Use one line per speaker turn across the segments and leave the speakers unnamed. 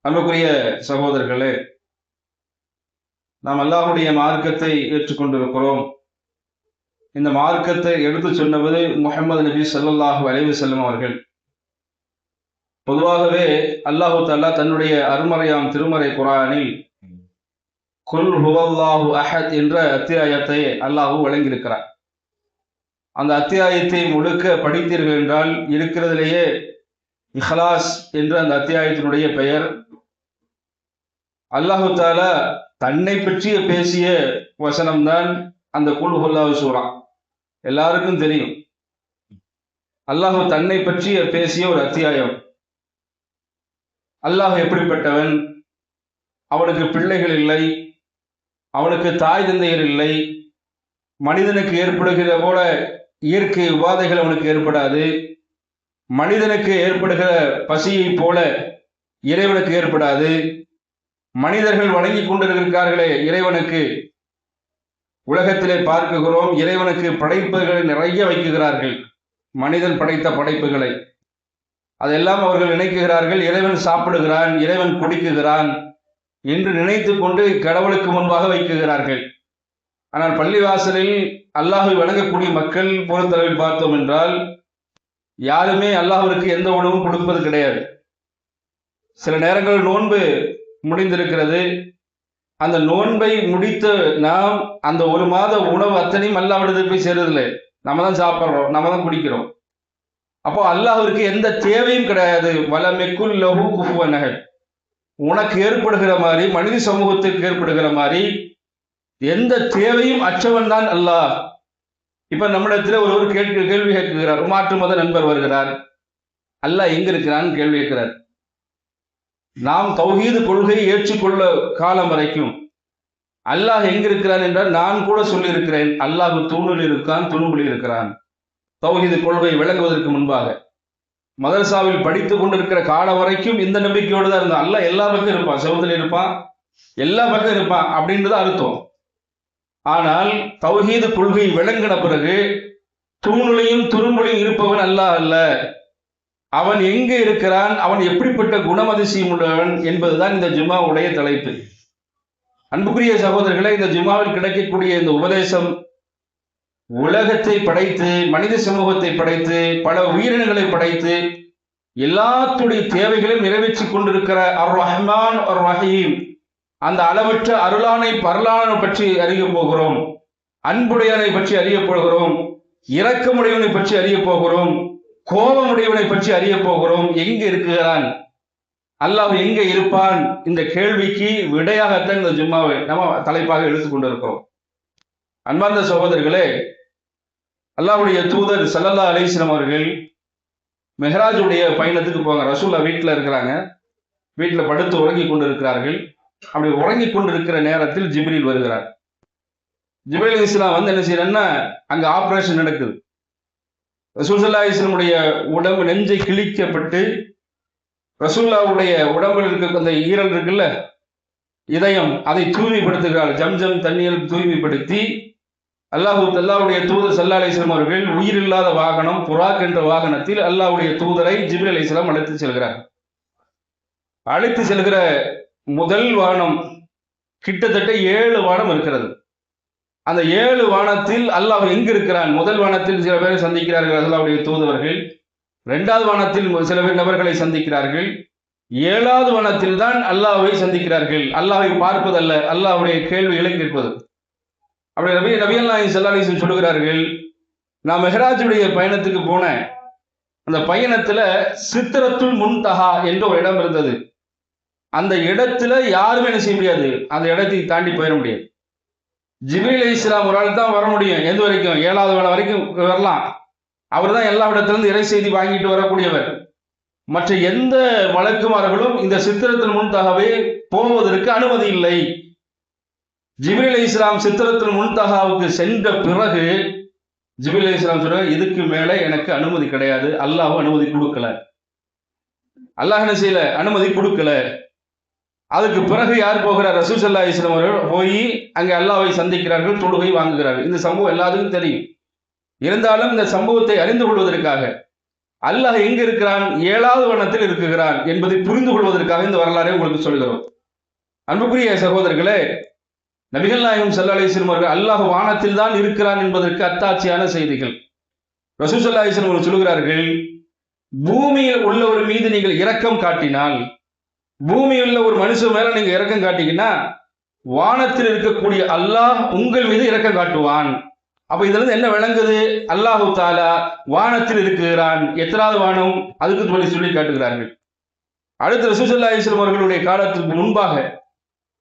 அன்புக்குரிய சகோதரர்களே, நாம் அல்லாஹ்வுடைய மார்க்கத்தை ஏற்றுக்கொண்டிருக்கிறோம். இந்த மார்க்கத்தை எடுத்து சொன்னவது முஹம்மது நபி ஸல்லல்லாஹு அலைஹி வஸல்லம் அவர்கள். பொதுவாகவே அல்லாஹு தஆலா தன்னுடைய அருமறையாம் திருமறை குர்ஆனில் குல் ஹுவல்லாஹு அஹத் என்ற அத்தியாயத்தை அல்லாஹ் வழங்கியிருக்கிறார். அந்த அத்தியாயத்தை முழுக்க படித்தீர்கள் என்றால் இருக்கிறதிலேயே இஹ்லாஸ் என்ற அந்த அத்தியாயத்தினுடைய பெயர். அல்லாஹு தஆலா தன்னை பற்றிய பேசிய வசனம்தான் அந்த குல் ஹுவல்லாஹு சூரா. எல்லாருக்கும் தெரியும், அல்லாஹ் தன்னை பற்றிய பேசிய ஒரு அத்தியாயம். அல்லாஹ் எப்படிப்பட்டவன், அவனுக்கு பிள்ளைகள் இல்லை, அவனுக்கு தாய் தந்தையர் இல்லை, மனிதனுக்கு ஏற்படுகிற போல இயற்கை உபாதைகள் அவனுக்கு ஏற்படாது, மனிதனுக்கு ஏற்படுகிற பசியை போல இறைவனுக்கு ஏற்படாது, மனிதர்கள் வணங்கி கொண்டிருக்கிறார்களே இறைவனுக்கு, உலகத்திலே பார்க்குகிறோம் இறைவனுக்கு படைப்புகளை நிறைய வைக்குகிறார்கள். மனிதன் படைத்த படைப்புகளை அதெல்லாம் அவர்கள் நினைக்குகிறார்கள் இறைவன் சாப்பிடுகிறான், இறைவன் குடிக்குகிறான் என்று நினைத்து கொண்டு கடவுளுக்கு முன்பாக வைக்குகிறார்கள். ஆனால் பள்ளிவாசலில் அல்லாஹை வணங்கக்கூடிய மக்கள் பொறுத்தளவில் பார்த்தோம் என்றால் யாருமே அல்லாஹ்விற்கு எந்த உணவும் கொடுப்பது கிடையாது. சில நேரங்களில் நோன்பு முடிந்திருக்கிறது, அந்த நோன்பை முடித்த நாம் அந்த ஒரு மாத உணவு அத்தனையும் அல்லாஹ்விடத்தில் போய் சேருதில்லை. நம்ம தான் சாப்பிட்றோம், நம்ம தான் குடிக்கிறோம். அப்போ அல்லாஹ்விற்கு எந்த தேவையும் கிடையாது. வலமெக்குல் லஹு குஃபுவன் அஹத். உனக்கு ஏற்படுகிற மாதிரி, மனித சமூகத்திற்கு ஏற்படுகிற மாதிரி எந்த தேவையும் அற்றவன் தான் அல்லாஹ். இப்ப நம்மிடத்தில் ஒருவர் கேள்வி கேட்கிறார், மாற்று மத நண்பர் வருகிறார், அல்லாஹ் எங்க இருக்கிறான்னு கேள்வி கேட்கிறார். நாம் தௌஹீது கொள்கையை ஏற்றுக்கொள்ள காலம் வரைக்கும் அல்லாஹ் எங்க இருக்கிறான் என்றால் நான் கூட சொல்லி இருக்கிறேன், அல்லாஹ் தூணில் இருக்கான், துணுபில் இருக்கிறான். தௌஹீது கொள்கை விளங்குவதற்கு முன்பாக மதரசாவில் படித்துக் கொண்டிருக்கிற காலம் வரைக்கும் இந்த நம்பிக்கையோடு தான் இருந்தான். அல்லாஹ் எல்லா பக்கம் இருப்பான், செவத்தில் இருப்பான், எல்லா பக்கம் இருப்பான் அப்படின்றது அர்த்தம். ஆனால் தௌஹீது கொள்கை விளங்கின பிறகு தூணிலையும் துரும்புலையும் இருப்பவன் அல்லாஹ் அல்ல, அவன் எங்கே இருக்கிறான், அவன் எப்படிப்பட்ட குணமதிசயம் உள்ளவன் என்பதுதான் இந்த ஜும்மாவுடைய தலைப்பு. அன்புக்குரிய சகோதரர்களை, இந்த ஜும்மாவில் கிடைக்கக்கூடிய இந்த உபதேசம் உலகத்தை படைத்து, மனித சமூகத்தை படைத்து, பல உயிரினங்களை படைத்து, எல்லாத்துடைய தேவைகளையும் நிறைவேற்றி கொண்டிருக்கிற அர் ரஹ்மான் அர் ரஹீம், அந்த அளவற்ற அருளானை பரலானை பற்றி அறிய போகிறோம், அன்புடையனை பற்றி அறிய போகிறோம், இரக்கமுடையவனை பற்றி அறிய போகிறோம், கோபமுடையவனை பற்றி அறிய போகிறோம். எங்கே இருக்கிறான் அல்லாஹ், எங்கே இருப்பான்? இந்த கேள்விக்கு விடையாகத்தான் இந்த ஜும்மாவை நம்ம தலைப்பாக எடுத்துக் கொண்டிருக்கிறோம். அன்பார்ந்த சகோதரர்களே, அல்லாஹ்வுடைய தூதர் ஸல்லல்லாஹு அலைஹி வஸல்லம் அவர்கள் மெஹராஜுடைய பயணத்துக்கு போவாங்க. ரசூல்லா வீட்டில் இருக்கிறாங்க, வீட்டில் படுத்து உறங்கி கொண்டிருக்கிறார்கள். அப்படி உறங்கி கொண்டிருக்கிற நேரத்தில் ஜிப்ரீல் வருகிறார். ஜிப்ரீல் அலைஹிஸ்ஸலாம் வந்து என்ன செய்யறன்னா, அங்க ஆபரேஷன் நடக்குது. ரசூல் ஸல்லல்லாஹு அலைஹி வஸல்லம் உடைய உடம்பு நெஞ்சை கிழிக்கப்பட்டு ரசூலுல்லாஹ்வுடைய உடம்பில் இருக்க அந்த ஈரல் இருக்குல்ல, இதயம், அதை தூய்மைப்படுத்துகிறார். ஜம்ஜம் தண்ணீர் தூய்மைப்படுத்தி அல்லாஹ்வுடைய தூதர் ஸல்லல்லாஹு அலைஹி வஸல்லம் அவர்கள் உயிரில்லாத வாகனம் புராக் என்ற வாகனத்தில் அல்லாஹ்வுடைய தூதரை ஜிப்ரீல் அலைஹிஸ்ஸலாம் அழைத்து செல்கிறார். அழைத்து செல்கிற முதல் வானம் கிட்டத்தட்ட 7 வானம் இருக்கிறது. அந்த 7 வானத்தில் அல்லாஹ் எங்கு இருக்கிறான்? முதல் வானத்தில் சில பேரை சந்திக்கிறார்கள் அல்லாஹ்வுடைய தூதர்கள், 2வது வானத்தில் சில பேர் நபர்களை சந்திக்கிறார்கள், 7வது வானத்தில் தான் அல்லாஹ்வை சந்திக்கிறார்கள். அல்லாஹ்வை பார்ப்பதல்ல, அல்லாஹ்வுடைய கேள்விகளை கேட்பது. அப்படி நபிகள் நாயகம் ஸல்லல்லாஹு அலைஹி வஸல்லம் சொல்லுகிறார்கள், நான் மெஹராஜுடைய பயணத்துக்கு போனேன். அந்த பயணத்துல சித்ரத்துல் முன்தஹா என்ற ஒரு இடம் இருந்தது. அந்த இடத்துல யாருமே என்ன செய்ய முடியாது, அந்த இடத்தை தாண்டி போயிட முடியாது. ஜிப்ரீல் அலைஹிஸ்ஸலாம் ஒரு ஆள் தான் வர முடியும். எது வரைக்கும்? 7வது வானம் வரைக்கும் வரலாம். அவர் தான் எல்லா இடத்திலிருந்து இறை செய்தி வாங்கிட்டு வரக்கூடியவர். மற்ற எந்த மலக்குமார்களும் இந்த சித்திரத்துல் முன்தஹாவை போவதற்கு அனுமதி இல்லை. ஜிப்ரீல் அலைஹிஸ்ஸலாம் சித்திரத்துல் முன்தஹாவுக்கு சென்ற பிறகு ஜிப்ரீல் அலைஹிஸ்ஸலாம் சொல்றாங்க, இதுக்கு மேலே எனக்கு அனுமதி கிடையாது, அல்லாஹ் அனுமதி கொடுக்கல. அல்லாஹ் என்ன செய்யல? அனுமதி கொடுக்கல. அதுக்கு பிறகு யார் போகிறார்? ரசூல் ஸல்லல்லாஹு அலைஹி வஸல்லம் அவர்கள் போய் அங்கே அல்லாஹ்வை சந்திக்கிறார்கள், தொழுகை வாங்குகிறார்கள். இந்த சம்பவம் எல்லாத்துக்கும் தெரியும். இருந்தாலும் இந்த சம்பவத்தை அறிந்து கொள்வதற்காக அல்லாஹ் எங்க இருக்கிறான்? 7வது வானத்தில் இருக்குகிறான் என்பதை புரிந்து கொள்வதற்காக இந்த வரலாறை உங்களுக்கு சொல்கிறோம். அன்புக்குரிய சகோதரர்களே, நபிகள் நாயகம் ஸல்லல்லாஹு அலைஹி வஸல்லம் அவர்கள் அல்லாஹ் வானத்தில் தான் இருக்கிறான் என்பதற்கு அத்தாட்சியான செய்திகள். ரசூல் ஸல்லல்லாஹு அலைஹி வஸல்லம் அவர்கள் சொல்கிறார்கள், பூமியில் உள்ளவர் மீது நீங்கள் இரக்கம் காட்டினால், பூமியில் உள்ள ஒரு மனுஷன் மேல நீங்க இரக்கம் காட்டிங்கன்னா வானத்தில் இருக்கக்கூடிய அல்லாஹ் உங்கள் மீது இரக்கம் காட்டுவான். அப்ப இதுல இருந்து என்ன விளங்குது? அல்லாஹு தாலா வானத்தில் இருக்கிறான். எத்தனாவது வானம்? அதுக்கு சொல்லி காட்டுகிறார்கள். அடுத்து ரசூல் ஸல்லல்லாஹு அலைஹி வஸல்லம் அவர்களுடைய காலத்துக்கு முன்பாக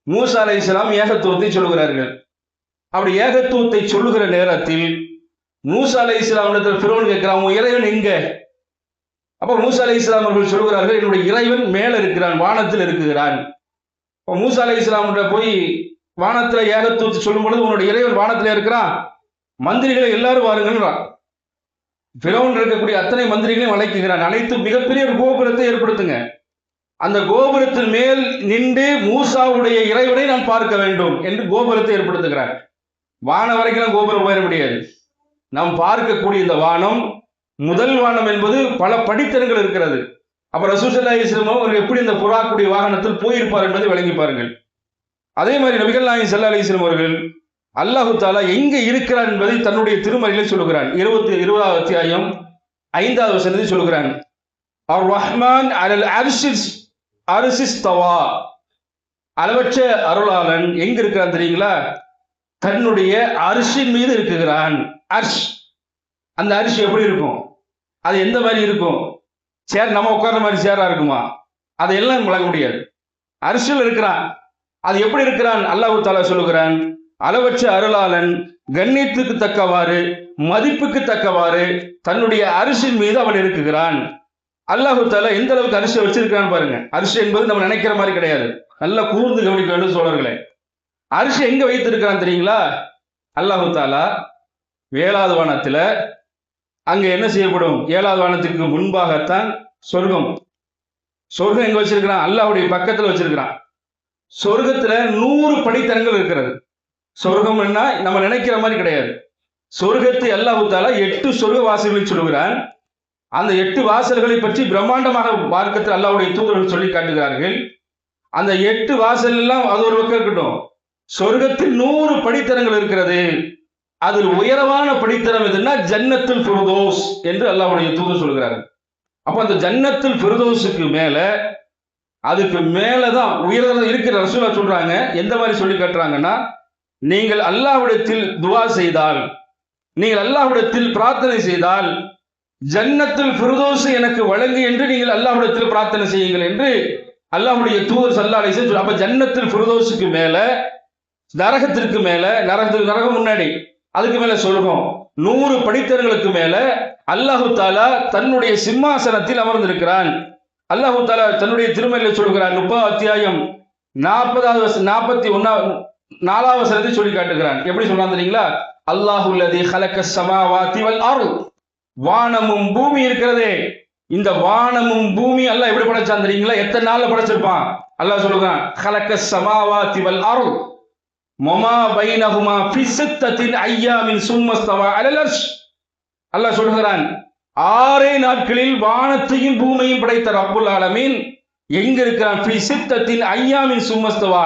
மூசா அலைஹிஸ்ஸலாம் ஏகத்துவத்தை சொல்லுகிறார்கள். அப்படி ஏகத்துவத்தை சொல்லுகிற நேரத்தில் மூசா அலைஹிஸ்ஸலாம் ஃபிரௌன் கேட்கிறான், உன் இறைவன் எங்க? அப்ப மூசா அலைஹிஸ்ஸலாம் அவர்கள் சொல்லுகிறார்கள், என்னுடைய இறைவன் மேல இருக்கிறான், வானத்தில் இருக்கிறான். இப்போ மூசா அலைஹிஸ்ஸலாம் போய் வானத்துல ஏகத்துவத்தை சொல்லும் பொழுது உன்னுடைய இறைவன் வானத்துல இருக்கிறான், மந்திரிகளை எல்லாரும் வாருங்கன்றான். ஃபிரௌன் இருக்கக்கூடிய அத்தனை மந்திரிகளையும் அழைக்குகிறான். அழைத்து மிகப்பெரிய ஒரு கோபுரத்தை ஏற்படுத்துங்க, அந்த கோபுரத்தின் மேல் நின்று மூசாவுடைய இறைவனை நான் பார்க்க வேண்டும் என்று கோபுரத்தை ஏற்படுத்துகிறார். வானம் வரைக்கும் கோபுரம் உயர முடியாது. நாம் பார்க்கக்கூடிய இந்த வானம், முதல் வானம் என்பது பல படித்தரங்கள் இருக்கிறது. அப்ப ரசூல் ஸல்லல்லாஹு அலைஹி வஸல்லம் அவர் எப்படி இந்த புறாக்குடைய வாகனத்தில் போயிருப்பார் என்பதை வழங்கி பாருங்கள். அதே மாதிரி நபிகள் நாயகம் ஸல்லல்லாஹு அலைஹி வஸல்லம் அவர்கள் அல்லாஹு தாலா எங்கே இருக்கிறார் என்பதை தன்னுடைய திருமறையிலே சொல்லுகிறான். 20வது அத்தியாயம் 5வது வசனத்தில் சொல்லுகிறான், அர் ரஹ்மான் அலல் அர்ஷிஸ் தவா. அளவற்ற அருளாளன் எங்க இருக்கிறான் தெரியுங்களா? தன்னுடைய அரிசின் மீது இருக்குகிறான். அர்ஷ், அந்த அரிசி எப்படி இருக்கும்? அது எந்த மாதிரி இருக்கும்? சேர் நம்ம உட்கார்ற மாதிரி சேரா இருக்குமா? அதையெல்லாம் வழங்க முடியாது. அரிசியில் இருக்கிறான். அது எப்படி இருக்கிறான்? அல்லாஹு தாலா சொல்லுகிறான், அளவற்ற அருளாளன், கண்ணியத்துக்கு தக்கவாறு, மதிப்புக்கு தக்கவாறு தன்னுடைய அரிசின் மீது அவன் இருக்குகிறான். அல்லாஹு தாலா எந்த அளவுக்கு அரிசி வச்சிருக்கான்னு பாருங்க. அரிசி என்பது நம்ம நினைக்கிற மாதிரி கிடையாது. நல்லா கூர்ந்து கவனிக்க வேண்டும் சோழர்களே. அரிசி எங்க வைத்திருக்கிறான் தெரியுங்களா? அல்லாஹு தாலா 7வது வானத்துல, அங்க என்ன செய்யப்படும்? 7வது வானத்துக்கு முன்பாகத்தான் சொர்க்கம். சொர்க்கம் எங்க வச்சிருக்கிறான்? அல்லாஹ்வுடைய பக்கத்துல வச்சிருக்கிறான். சொர்க்கத்துல 100 படித்தரங்கள் இருக்கிறது. சொர்க்கம் என்ன நம்ம நினைக்கிற மாதிரி கிடையாது. சொர்க்கத்தை அல்லாஹு தாலா 8 சொர்க்க வாசல்களை சொல்லுகிறான். அந்த 8 வாசல்களை பற்றி பிரம்மாண்டமாக மார்க்கத்தில் அல்லாஹ்வுடைய தூதர்கள் சொல்லி காட்டுகிறார்கள். அந்த 8 வாசல் எல்லாம் அது ஒரு பக்கம் இருக்கட்டும், சொர்க்கத்தில் 100 படித்தரங்கள் இருக்கிறது. அதில் உயரமான படித்தரம் எதுன்னா ஜன்னத்துல் ஃபிர்தௌஸ் என்று அல்லாஹ்வுடைய தூதர் சொல்கிறார்கள். அப்ப அந்த ஜன்னத்துல் ஃபிர்தௌஸுக்கு மேல, அதுக்கு மேலதான் உயர்ந்த இருக்கிற ரசூலுல்லாஹ் சொல்றாங்க. எந்த மாதிரி சொல்லி காட்டுறாங்கன்னா, நீங்கள் அல்லாஹ்விடத்தில் துஆ செய்தால், நீங்கள் அல்லாஹ்விடத்தில் பிரார்த்தனை செய்தால், ஜன்னத்துல் ஃபிர்தௌஸ் எனக்கு வழங்கு என்று நீங்கள் அல்லாஹ்விடத்தில் பிரார்த்தனை செய்யுங்கள் என்று அல்லாஹ்வுடைய தூதர் ஸல்லல்லாஹு அலைஹி வஸல்லம். அப்ப ஜன்னத்துல் ஃபிர்தௌஸுக்கு மேல, நரகத்திற்கு மேல, நரகம் முன்னாடி, அதுக்கு மேல சொர்க்கம், 100 படித்தரங்களுக்கு மேல அல்லாஹு தாலா தன்னுடைய சிம்மாசனத்தில் அமர்ந்திருக்கிறான். அல்லாஹு தாலா தன்னுடைய திருமறையில் சொல்கிறான். 30 அத்தியாயம் 4வது வசனத்தை சொல்லி காட்டுகிறான். எப்படி சொல்றான் தெரியுங்களா? அல்லாஹுல்லதி ஹலக்கஸ் ஸமாவாதி வல் அர்த். வானமும் பூமி இருக்கிறதே, இந்த வானமும் பூமி அல்லாஹ் எப்படி படைச்சான் தெரியுங்களா? எத்தனை நாள்ல படைச்சிருப்பான்? அல்லாஹ் சொல்றான், ஹலக்கஸ் ஸமாவாதி வல் அர்த் வமா பைனஹுமா ஃபி சித்தத்தின் அய்யாமின் சும்மஸ்தவா அலல் அர்ஷ். அல்லாஹ் சொல்கிறான், 6 நாட்களில் வானத்தையும் பூமியையும் படைத்த ரப்புல் ஆலமீன் எங்க இருக்கிறான்? ஃபி சித்தத்தின் அய்யாமின் சும்மஸ்தவா,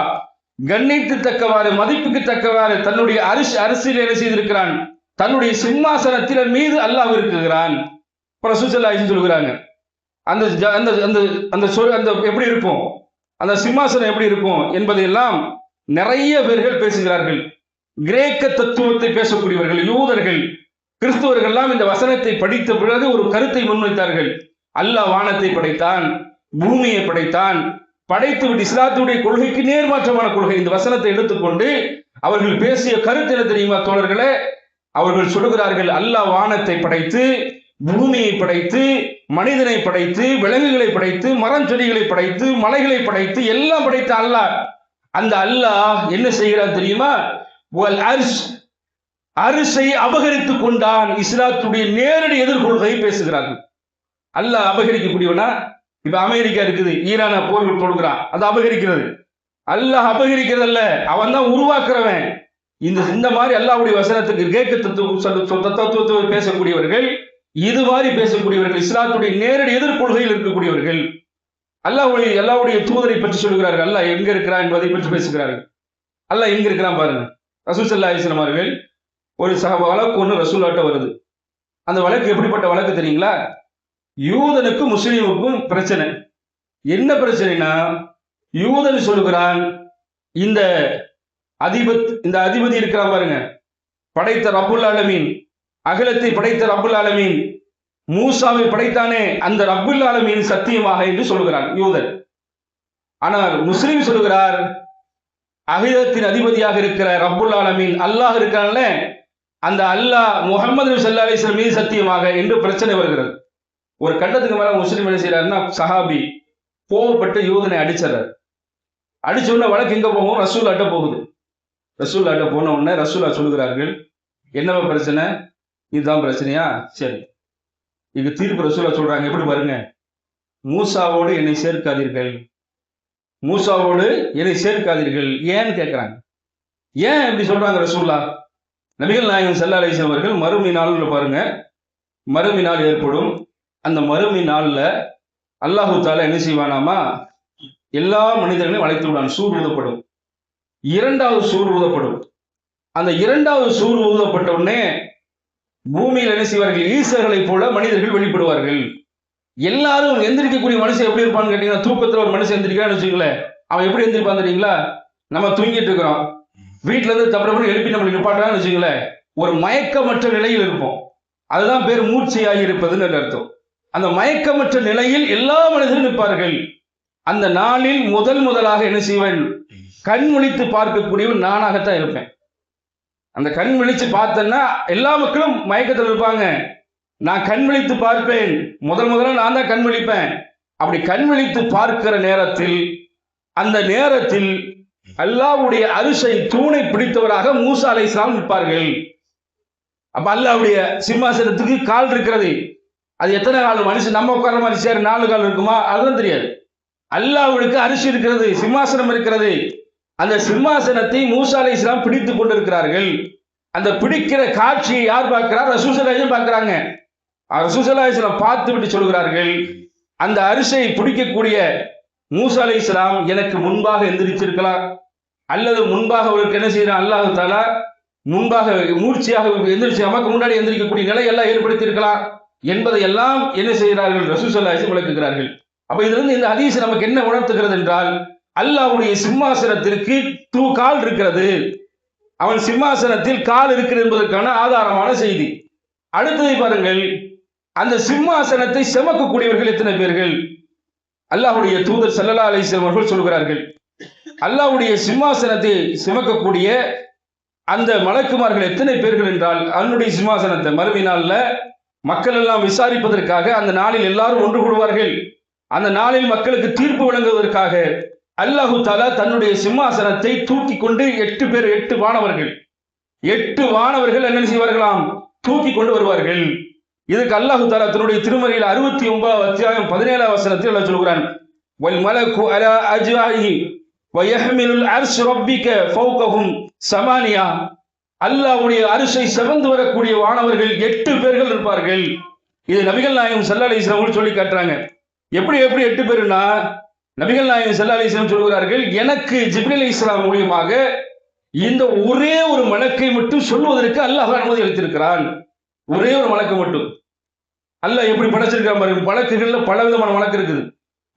கண்ணியத்துக்கு தக்கவாறு, மதிப்புக்கு தக்கவாறு தன்னுடைய அரிசியில் என்ன செய்திருக்கிறான்? தன்னுடைய சிம்மாசனத்தின் மீது அல்லாஹ் இருக்குகிறான். ரசூல் ஸல்லல்லாஹு அலைஹி வஸல்லம் சொல்கிறாங்க, அந்த அந்த அந்த அந்த எப்படி இருக்கும், அந்த சிம்மாசனம் எப்படி இருக்கும் என்பதையெல்லாம் நிறைய பேர்கள் பேசுகிறார்கள். கிரேக்க தத்துவத்தை பேசக்கூடியவர்கள், யூதர்கள், கிறிஸ்தவர்கள் எல்லாம் இந்த வசனத்தை படித்த பிறகு ஒரு கருத்தை முன்வைத்தார்கள். அல்லாஹ் வானத்தை படைத்தான், பூமியை படைத்தான், படைத்துவிட்டு இஸ்லாத்துடைய கொள்கைக்கு நேர்மாற்றமான கொள்கை. இந்த வசனத்தை எடுத்துக்கொண்டு அவர்கள் பேசிய கருத்து என்ன தெரியுமா தோழர்களே? அவர்கள் சொல்லுகிறார்கள், அல்லாஹ் வானத்தை படைத்து, பூமியை படைத்து, மனிதனை படைத்து, விலங்குகளை படைத்து, மரம் செடிகளை படைத்து, மலைகளை படைத்து, எல்லாம் படைத்த அல்லாஹ். அந்த அல்லாஹ் என்ன செய்கிறார் தெரியுமா? அரிசை அபகரித்துக் கொண்டான். இஸ்லாத்துடைய நேரடி எதிர்கொள்கை பேசுகிறார்கள். அல்லாஹ் அபகரிக்கக்கூடியவனா? இப்ப அமெரிக்கா இருக்குது, ஈரான போர்கள் தொடுக்கிறான், அது அபகரிக்கிறது. அல்லாஹ் அபகரிக்கிறது அல்ல, அவன் தான் உருவாக்குறவன். இந்த மாதிரி அல்லாஹ்வுடைய வசனத்துக்கு கிரேக்க தத்துவத்தை பேசக்கூடியவர்கள் இது மாதிரி பேசக்கூடியவர்கள், இஸ்லாத்துடைய நேரடி எதிர்கொள்கையில் இருக்கக்கூடியவர்கள், அல்லாஹ்வுடைய தூதரை பற்றி சொல்கிறார்கள். அல்லாஹ் எங்க இருக்கிறான் என்பதை பற்றி பேசுகிறார்கள். அல்லாஹ் எங்க இருக்கிறான் பாருங்க. ரசூல் ஸல்லல்லாஹு அலைஹி வஸல்லம் அவர்கள் ஒரு வழக்கு ஒன்று ரசூலாட்ட வருது. அந்த வழக்கு எப்படிப்பட்ட வழக்கு தெரியுங்களா? யூதனுக்கும் முஸ்லீமுக்கும் பிரச்சனை. என்ன பிரச்சனைனா, யூதன் சொல்லுகிறான், இந்த அதிபதி இருக்கிறான் பாருங்க, படைத்த ரப்புல் ஆலமீன், அகிலத்தை படைத்த ரப்புல் ஆலமீன், மூசாவை படைத்தானே அந்த ரப்புல் ஆலமீன் சத்தியமாக என்று சொல்லுகிறான் யூதன். ஆனால் முஸ்லீம் சொல்லுகிறார், அகிலத்தின் அதிபதியாக இருக்கிற ரப்புல் ஆலமீன் அல்லாஹ் இருக்கான்ல, அந்த அல்லாஹ் முஹம்மது ஸல்லல்லாஹு அலைஹி வஸல்லம் மீது சத்தியமாக என்று பிரச்சனை வருகிறது. ஒரு கட்டத்துக்கு மேல முஸ்லீம் என்ன செய்யறாருன்னா, சஹாபி கோவப்பட்டு யூதனை அடிச்சார். அடிச்ச உடனே வழக்கு எங்க போகும்? ரசூல்லாட்ட போகுது. ரசூல்லாட்ட போன உடனே ரசூல்லா சொல்லுகிறார்கள், என்னவா பிரச்சனை? இதுதான் பிரச்சனையா? சரி, இது தீர்ப்பு ரசூல்லா சொல்றாங்க. எப்படி பாருங்க, மூசாவோடு என்னை சேர்க்காதீர்கள், மூசாவோடு என்னை சேர்க்காதீர்கள். ஏன்னு கேட்கிறாங்க. ஏன் இப்படி சொல்றாங்க ரசூல்லா? நபிகள் நாயகம் ஸல்லல்லாஹு அலைஹி வஸல்லம் அவர்கள் மறுமை நாள்ல பாருங்க, மறுமை நாள் ஏற்படும். அந்த மறுமை நாள்ல அல்லாஹு தஆலா என்ன செய்வானாமா, எல்லா மனிதர்களையும் அழைத்து விடான். சூர் ஊதப்படும். இரண்டாவது சூர் ஊதப்படும். அந்த இரண்டாவது சூர் ஊதப்பட்ட உடனே பூமியில் என்ன செய்வார்கள்? ஈசர்களை போல மனிதர்கள் வெளிப்படுவார்கள். எல்லாரும் எந்திரிக்கக்கூடிய மனுஷன் எப்படி இருப்பான்னு கேட்டீங்கன்னா, தூக்கத்தில் ஒரு மனுஷன் எந்திரிக்கிறான்னு வச்சுக்கங்களேன், அவன் எப்படி எந்திரிப்பான் தெரியுங்களா? நம்ம தூங்கிட்டு இருக்கிறோம், வீட்டுல இருந்து தப்புறப்படி எழுப்பி நம்மளை நிப்பாட்டுறான்னு வச்சுங்களேன், ஒரு மயக்கமற்ற நிலையில் இருப்போம். அதுதான் பேர் மூர்ச்சையாகி இருப்பதுன்னு அர்த்தம். அந்த மயக்கமற்ற நிலையில் எல்லா மனிதரும் நிற்பார்கள். அந்த நாளில் முதலாக என்ன செய்வேன்? கண் விழித்து பார்க்கக்கூடியவன் நானாகத்தான் இருப்பேன். அந்த கண் விழிச்சு பார்த்தேன்னா எல்லா மக்களும் மயக்கத்தில் இருப்பாங்க. நான் கண் விழித்து பார்ப்பேன். முதல்ல நான் தான் கண் விழிப்பேன். அப்படி கண் விழித்து பார்க்கிற நேரத்தில், அந்த நேரத்தில் அல்லாஹ்வுடைய அரிசை தூணை பிடித்தவராக மூசா அலைஹிஸ்ஸலாம் நிற்பார்கள். அப்ப அல்லாஹ்வுடைய சிம்மாசனத்துக்கு கால் இருக்கிறது. அது எத்தனை கால்? மனுஷன் நம்ம உட்கார்ற மாதிரி சேர் 4 கால் இருக்குமா? அதுதான் தெரியாது. அல்லாஹ்வுக்கு அரிசி இருக்கிறது, சிம்மாசனம் இருக்கிறது. அந்த சிம்மாசனத்தை மூசா அலைஹிஸ்ஸலாம் பிடித்துக் கொண்டிருக்கிறார்கள். அந்த பிடிக்கிற காட்சியை யார் பார்க்கிறார்? ரசூல் ஸல்லல்லாஹு அலைஹி வஸல்லம் பார்க்கிறாங்க. ரசூல் ஸல்லல்லாஹு அலைஹி வஸல்லம் பார்த்து விட்டு சொல்கிறார்கள், அந்த அரிசை பிடிக்கக்கூடிய மூசா அலைஹிஸ்ஸலாம் எனக்கு முன்பாக எந்திரிச்சிருக்கலாம், அல்லது முன்பாக அவருக்கு என்ன செய்யறான் அல்லாஹ் தஆலா முன்பாக மூர்ச்சையாக எந்திரிச்சு நமக்கு முன்னாடி எந்திரிக்கக்கூடிய நிலையெல்லாம் ஏற்படுத்தி இருக்கலாம் என்பதை எல்லாம் என்ன செய்கிறார்கள்? ரசூல் ஸல்லல்லாஹு அலைஹி வஸல்லம் விளக்குகிறார்கள். அப்ப இதிலிருந்து இந்த ஹதீஸ் நமக்கு என்ன உணர்த்துகிறது என்றால், அல்லாஹ்வுடைய சிம்மாசனத்திற்கு கால் இருக்கிறது, அவன் சிம்மாசனத்தில் கால் இருக்கிறது என்பதற்கான ஆதாரமான செய்தி. அடுத்ததை பாருங்கள், அந்த சிம்மாசனத்தை சுமக்கக்கூடியவர்கள் எத்தனை பேர்கள்? அல்லாஹ்வுடைய தூதர் ஸல்லல்லாஹு அலைஹி வஸல்லம் அவர்கள் சொல்கிறார்கள், அல்லாஹ்வுடைய சிம்மாசனத்தை சுமக்கக்கூடிய அந்த மலக்குமார்கள் எத்தனை பேர்கள் என்றால், அவனுடைய சிம்மாசனத்தை மறுமை நாள்ல மக்கள் எல்லாம் விசாரிப்பதற்காக அந்த நாளில் எல்லாரும் ஒன்று கூடுவார்கள். அந்த நாளில் மக்களுக்கு தீர்ப்பு வழங்குவதற்காக அல்லாஹு தஆலா தன்னுடைய சிம்மாசனத்தை தூக்கி கொண்டு 8 வானவர்கள் 8 வானவர்கள் என்ன செய்வார்களாம்? தூக்கி கொண்டு வருவார்கள். இதுக்கு அல்லாஹு தஆலா தன்னுடைய திருமறையில் 69 அத்தியாயம் 17 வசனத்தில் அல்லாஹ் சொல்கிறான், வல் மலக்கு அலா அஜ்வாஹி வ யஹ்மிலுல் அர்ஷ் ரப்பிக ஃபௌகஹும் ஸமானியா. அல்லாஹ்வுடைய அரிசை சுமந்து வரக்கூடிய வானவர்கள் 8 பேர்கள் இருப்பார்கள். இது நபிகள் நாயகம் ஸல்லல்லாஹு அலைஹி வஸல்லம் சொல்லி காட்டுறாங்க. எப்படி 8 பேருன்னா, நபிகள் நாயகம் ஸல்லல்லாஹு அலைஹி வஸல்லம் சொல்கிறார்கள், எனக்கு ஜிப்ரீல் அலைஹிஸ்ஸலாம் மூலமாக இந்த ஒரே ஒரு மலக்கை மட்டும் சொல்வதற்கு அல்லாஹ் அனுமதி அளித்திருக்கிறான். ஒரே ஒரு மலக்கு மட்டும். அல்லாஹ் எப்படி படைச்சிருக்கான் பாருங்க. மலக்குகள்ல பல விதமான மலக்கு இருக்குது.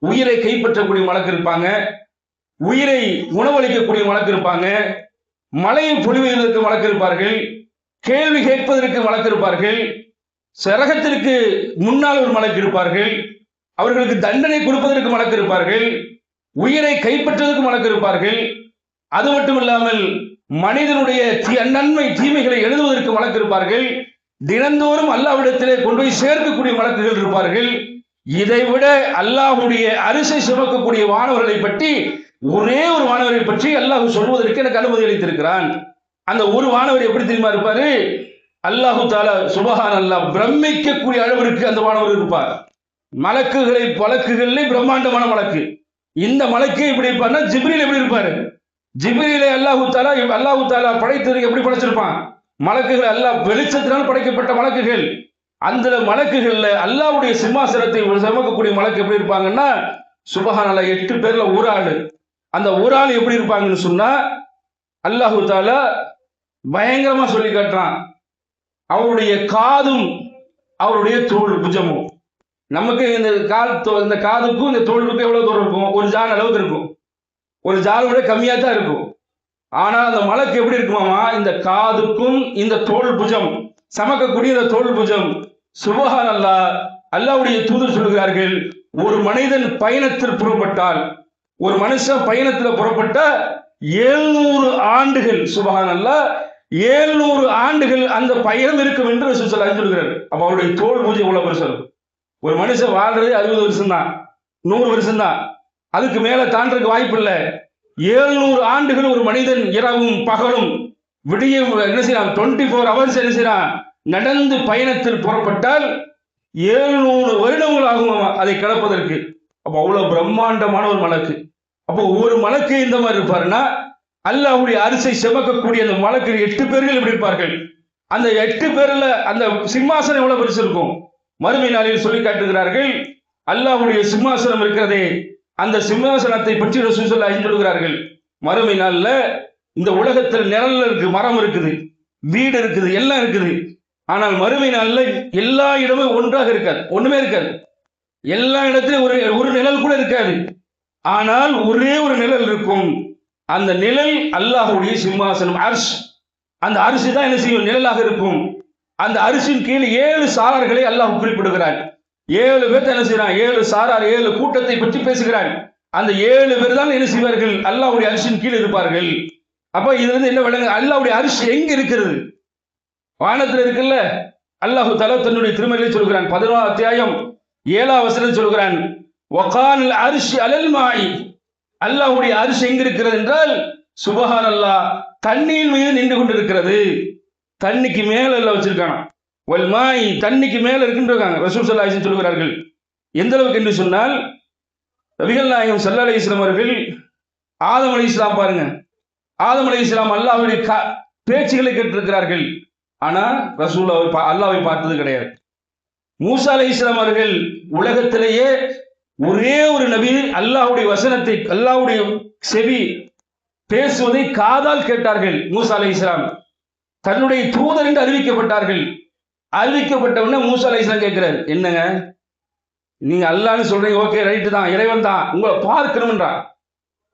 உயிரை கைப்பற்றக்கூடிய மலக்கு இருப்பாங்க, உயிரை உணவளிக்கக்கூடிய மலக்கு இருப்பாங்க, மலையை பொழிவதற்கு மலக்கு இருப்பார்கள், கேள்வி கேட்பதற்கு மலக்கு இருப்பார்கள், சரகத்திற்கு முன்னால் ஒரு மலக்கு இருப்பார்கள், அவர்களுக்கு தண்டனை கொடுப்பதற்கு மலக்கு இருப்பார்கள், உயிரை கைப்பற்றுவதற்கு மலக்கு இருப்பார்கள். அது மட்டும் இல்லாமல் மனிதனுடைய நன்மை தீமைகளை எழுதுவதற்கு மலக்கு இருப்பார்கள். தினந்தோறும் அல்லாஹ்விடத்திலே கொண்டு போய் சேர்க்கக்கூடிய மலக்குகள் இருப்பார்கள். இதைவிட அல்லாஹ்வுடைய அரிசை சுமக்கக்கூடிய வானவர்களை பற்றி, ஒரே ஒரு வானவரை பற்றி அல்லாஹ் சொல்வதற்கு எனக்கு அனுமதி அளித்திருக்கிறான். அந்த ஒரு வானவர் எப்படி தெரியுமா இருப்பாரு? அல்லாஹு தஆலா சுப்ஹானல்லாஹ் பிரமிக்கக்கூடிய அளவிற்கு அந்த வானவர் இருப்பார். மலக்குகளிலே பிரம்மாண்டமான மலக்கு. இந்த மலக்கு எப்படி இருப்பார்னா, ஜிப்ரீல் எப்படி இருப்பாரு? ஜிப்ரீலை அல்லாஹு தஆலா படைத்தது எப்படி படைச்சிருப்பான்? மலக்குகள் அல்லாஹ் வெளிச்சத்தினால் படைக்கப்பட்ட மலக்குகள். அந்த மலக்குகள்ல அல்லாஹ்வுடைய சிம்மாசனத்தை சுமக்கக்கூடிய மலக்கு எப்படி இருப்பாங்கன்னா சுபஹானல்லாஹ் 8 பேர்ல ஒரு ஆளு. அந்த ஒரு ஆள் எப்படி இருப்பாங்கன்னு சொன்னா அல்லாஹு தாலா பயங்கரமா சொல்லி காட்டுறான். அவருடைய காதும் அவருடைய தோல் புஜமும். நமக்கு இந்த காதுக்கும் இந்த தோல்வுக்கும் எவ்வளவு தூரம் இருக்கும்? ஒரு ஜான் அளவுக்கு இருக்கும். ஒரு ஜான் விட கம்மியா தான் இருக்கும். ஆனா அந்த மலக்கு எப்படி இருக்குமாமா? இந்த காதுக்கும் இந்த தோல் புஜம் சமக்கக்கூடிய இந்த தோல் புஜம். சுபஹானல்லாஹ், அல்லாஹ்வுடைய தூதர் சொல்கிறார்கள், ஒரு மனிதன் பயணத்தில் புறப்பட்டால், ஒரு மனுஷன் பயணத்தில் புறப்பட்ட 700 ஆண்டுகள், சுபஹானல்லாஹ், 700 ஆண்டுகள் அந்த பயணம் இருக்கும் என்று ரசூல் ஸல்லல்லாஹு அலைஹி சொல்கிறார். அப்ப அவருடைய தோல் பூஜை இவ்வளவு பெருசு இருக்கும். ஒரு மனுஷன் வாழ்றது 60 வருஷம் தான், 100 வருஷம் தான், அதுக்கு மேல தாண்டறதுக்கு வாய்ப்பு இல்லை. 700 ஆண்டுகள் ஒரு மனிதன் இரவும் பகலும் விடிய என்ன செய்யறான்? 24 hours என்ன செய்யறான்? நடந்து பயணத்தில் புறப்பட்டால் 700 வருடங்கள் ஆகும் அதை கடப்பதற்கு. அப்ப அவ்வளவு பிரம்மாண்டமான ஒரு மலக்கு. அப்போ ஒரு மலக்கு இந்த மாதிரி இருப்பாருன்னா அல்லாஹ்வுடைய அரிசை செமக்கக்கூடிய அந்த மலக்கு 8 பேர்கள் எப்படி இருப்பார்கள்? அந்த 8 பேர்ல அந்த சிம்மாசனம் எவ்வளவு பெருசு இருக்கும்? மறுமை நாளில் சொல்லி காட்டுகிறார்கள், அல்லாஹ்வுடைய சிம்மாசனம் இருக்கிறதே, அந்த சிம்மாசனத்தை பற்றி ரசூல் ஸல்லல்லாஹு அலைஹி சொல்கிறார்கள். மறுமை நாள்ல இந்த உலகத்தில் நிழல் இருக்கு, மரம் இருக்குது, வீடு இருக்குது, எல்லாம் இருக்குது. ஆனால் மறுமை நாள்ல எல்லா இடமும் ஒன்றாக இருக்காது, ஒண்ணுமே இருக்காது. எல்லா இடத்திலும் ஒரு நிழல் கூட இருக்காது. ஆனால் ஒரே ஒரு நிழல் இருக்கும். அந்த நிழல் அல்லாஹ்வுடைய சிம்மாசனம், அர்ஷ். அந்த அரிசி தான் என்ன செய்யும்? நிழலாக இருக்கும். அந்த அரிசியின் கீழ் 7 சாரார்களை அல்லாஹ் குறிப்பிடுகிறார். 7 பேர் என்ன செய்யறான்? 7 சாரார், 7 கூட்டத்தை பற்றி பேசுகிறார். அந்த 7 பேர் தான் என்ன செய்வார்கள்? அல்லாஹ்வுடைய அரிசியின் கீழ் இருப்பார்கள். அப்ப இதுல இருந்து என்ன விளங்கு? அல்லாஹ்வுடைய அரிசி எங்க இருக்கிறது? வானத்தில் இருக்குல்ல. அல்லாஹு தஆலா தன்னுடைய திருமறையில் சொல்கிறான், 11 அத்தியாயம் 7ஆம் வசனம் சொல்கிறான், வகானல் அர்ஷ் அலல் மாஇ. அல்லாஹ்வுடைய அரிசி எங்க இருக்கிறது என்றால் சுபஹானல்லாஹ், தண்ணீர் மீது நின்று கொண்டிருக்கிறது. தண்ணிக்கு மேல எல்லாம் வச்சிருக்காங்க. வல் மாஇ, தண்ணிக்கு மேல இருக்கின்றாங்க. ரசூல் ஸல்லல்லாஹு அலைஹி வஸல்லம் சொல்கிறார்கள். எந்த அளவுக்கு என்று சொன்னால், நபிகள் நாயகம் ஸல்லல்லாஹு அலைஹி வஸல்லம் அவர்கள் ஆதம் அலைஹிஸ்ஸலாம் பாருங்க, ஆதம் அலைஹிஸ்ஸலாம் அல்லாஹ்வுடைய பேச்சுகளை கேட்டிருக்கிறார்கள். ஆனா ரசூல் அல்லாஹ்வை பார்த்தது கிடையாது. மூசா அலைஹிஸ்ஸலாம் அவர்கள் உலகத்திலேயே ஒரே ஒரு நபி அல்லாஹ்வுடைய வசனத்தை, அல்லாஹ்வுடைய செவி பேசுவதை காதால் கேட்டார்கள். மூசா அலைஹிஸ்ஸலாம் தன்னுடைய தூதர் என்று அறிவிக்கப்பட்டார்கள். அறிவிக்கப்பட்டவுடனே மூசா அலைஹிஸ்ஸலாம் கேட்கிறார், என்னங்க நீங்க அல்லாஹ்னு சொல்றீங்க, ஓகே ரைட்டு தான், இறைவன் தான், உங்களை பார்க்கணும்ன்றா.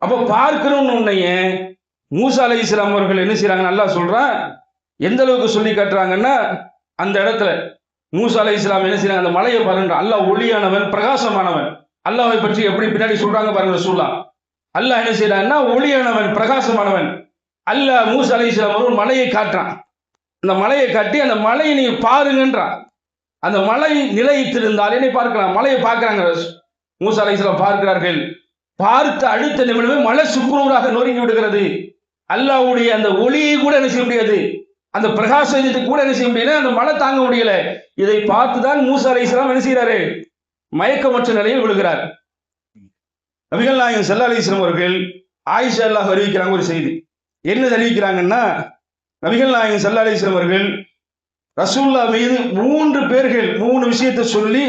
அப்ப பார்க்கணும்னு உன்னைய மூசா அலைஹிஸ்ஸலாம் அவர்கள் என்ன செய்யறாங்க? அல்லாஹ் சொல்றான். எந்த அளவுக்கு சொல்லி காட்டுறாங்கன்னா, அந்த இடத்துல மூசா அலைஹிஸ்ஸலாம் என்ன செய்யறாங்க? அந்த மலையை பாருங்க, அல்லாஹ் ஒளியானவன், பிரகாசமானவன். அல்லாஹ்வை பற்றி எப்படி பின்னாடி சொல்றாங்க பாருங்க ரசூலுல்லாஹ். அல்லாஹ் என்ன செய்யறான்னா ஒளியானவன், பிரகாசமானவன். அல்லாஹ் மூசா அலைஹிஸ்ஸலாம் அவர்கள் மலையை காட்டுறான். அந்த மலையை காட்டி அந்த மலையை நீங்க பாருங்கன்றான். அந்த மலை நிலையத்திருந்தால் என்னை பார்க்கலாம். மலையை பார்க்கிறாங்க, மூசா அலைஹிஸ்ஸலாம் பார்க்கிறார்கள். பார்த்த அடுத்த நிமிடமே மலை சுக்குநூறாக நொறுங்கி விடுகிறது. அல்லாஹ்வுடைய அந்த ஒளியை கூட என்ன செய்ய முடியாது, அந்த பிரகாசத்தை கூட என்ன செய்ய முடியல, அந்த மலை தாங்க முடியல. இதை பார்த்துதான் மூசா அலைஹிஸ்ஸலாம் என்ன செய்யறாரு? மயக்கமற்ற நிலையில் விழுகிறார். நபிகள் நாயகம் ஸல்லல்லாஹு அலைஹி வஸல்லம் அவர்கள் ஆயிஷா அல்லாஹ் அறிவிக்கிறாங்க ஒரு செய்தி. என்ன அறிவிக்கிறாங்கன்னா, நபிகள் நாயகம் ஸல்லல்லாஹு அலைஹி வஸல்லம் அவர்கள் ரசூலுல்லாஹ் மீது 3 பேர்கள் 3 விஷயத்தை சொல்லி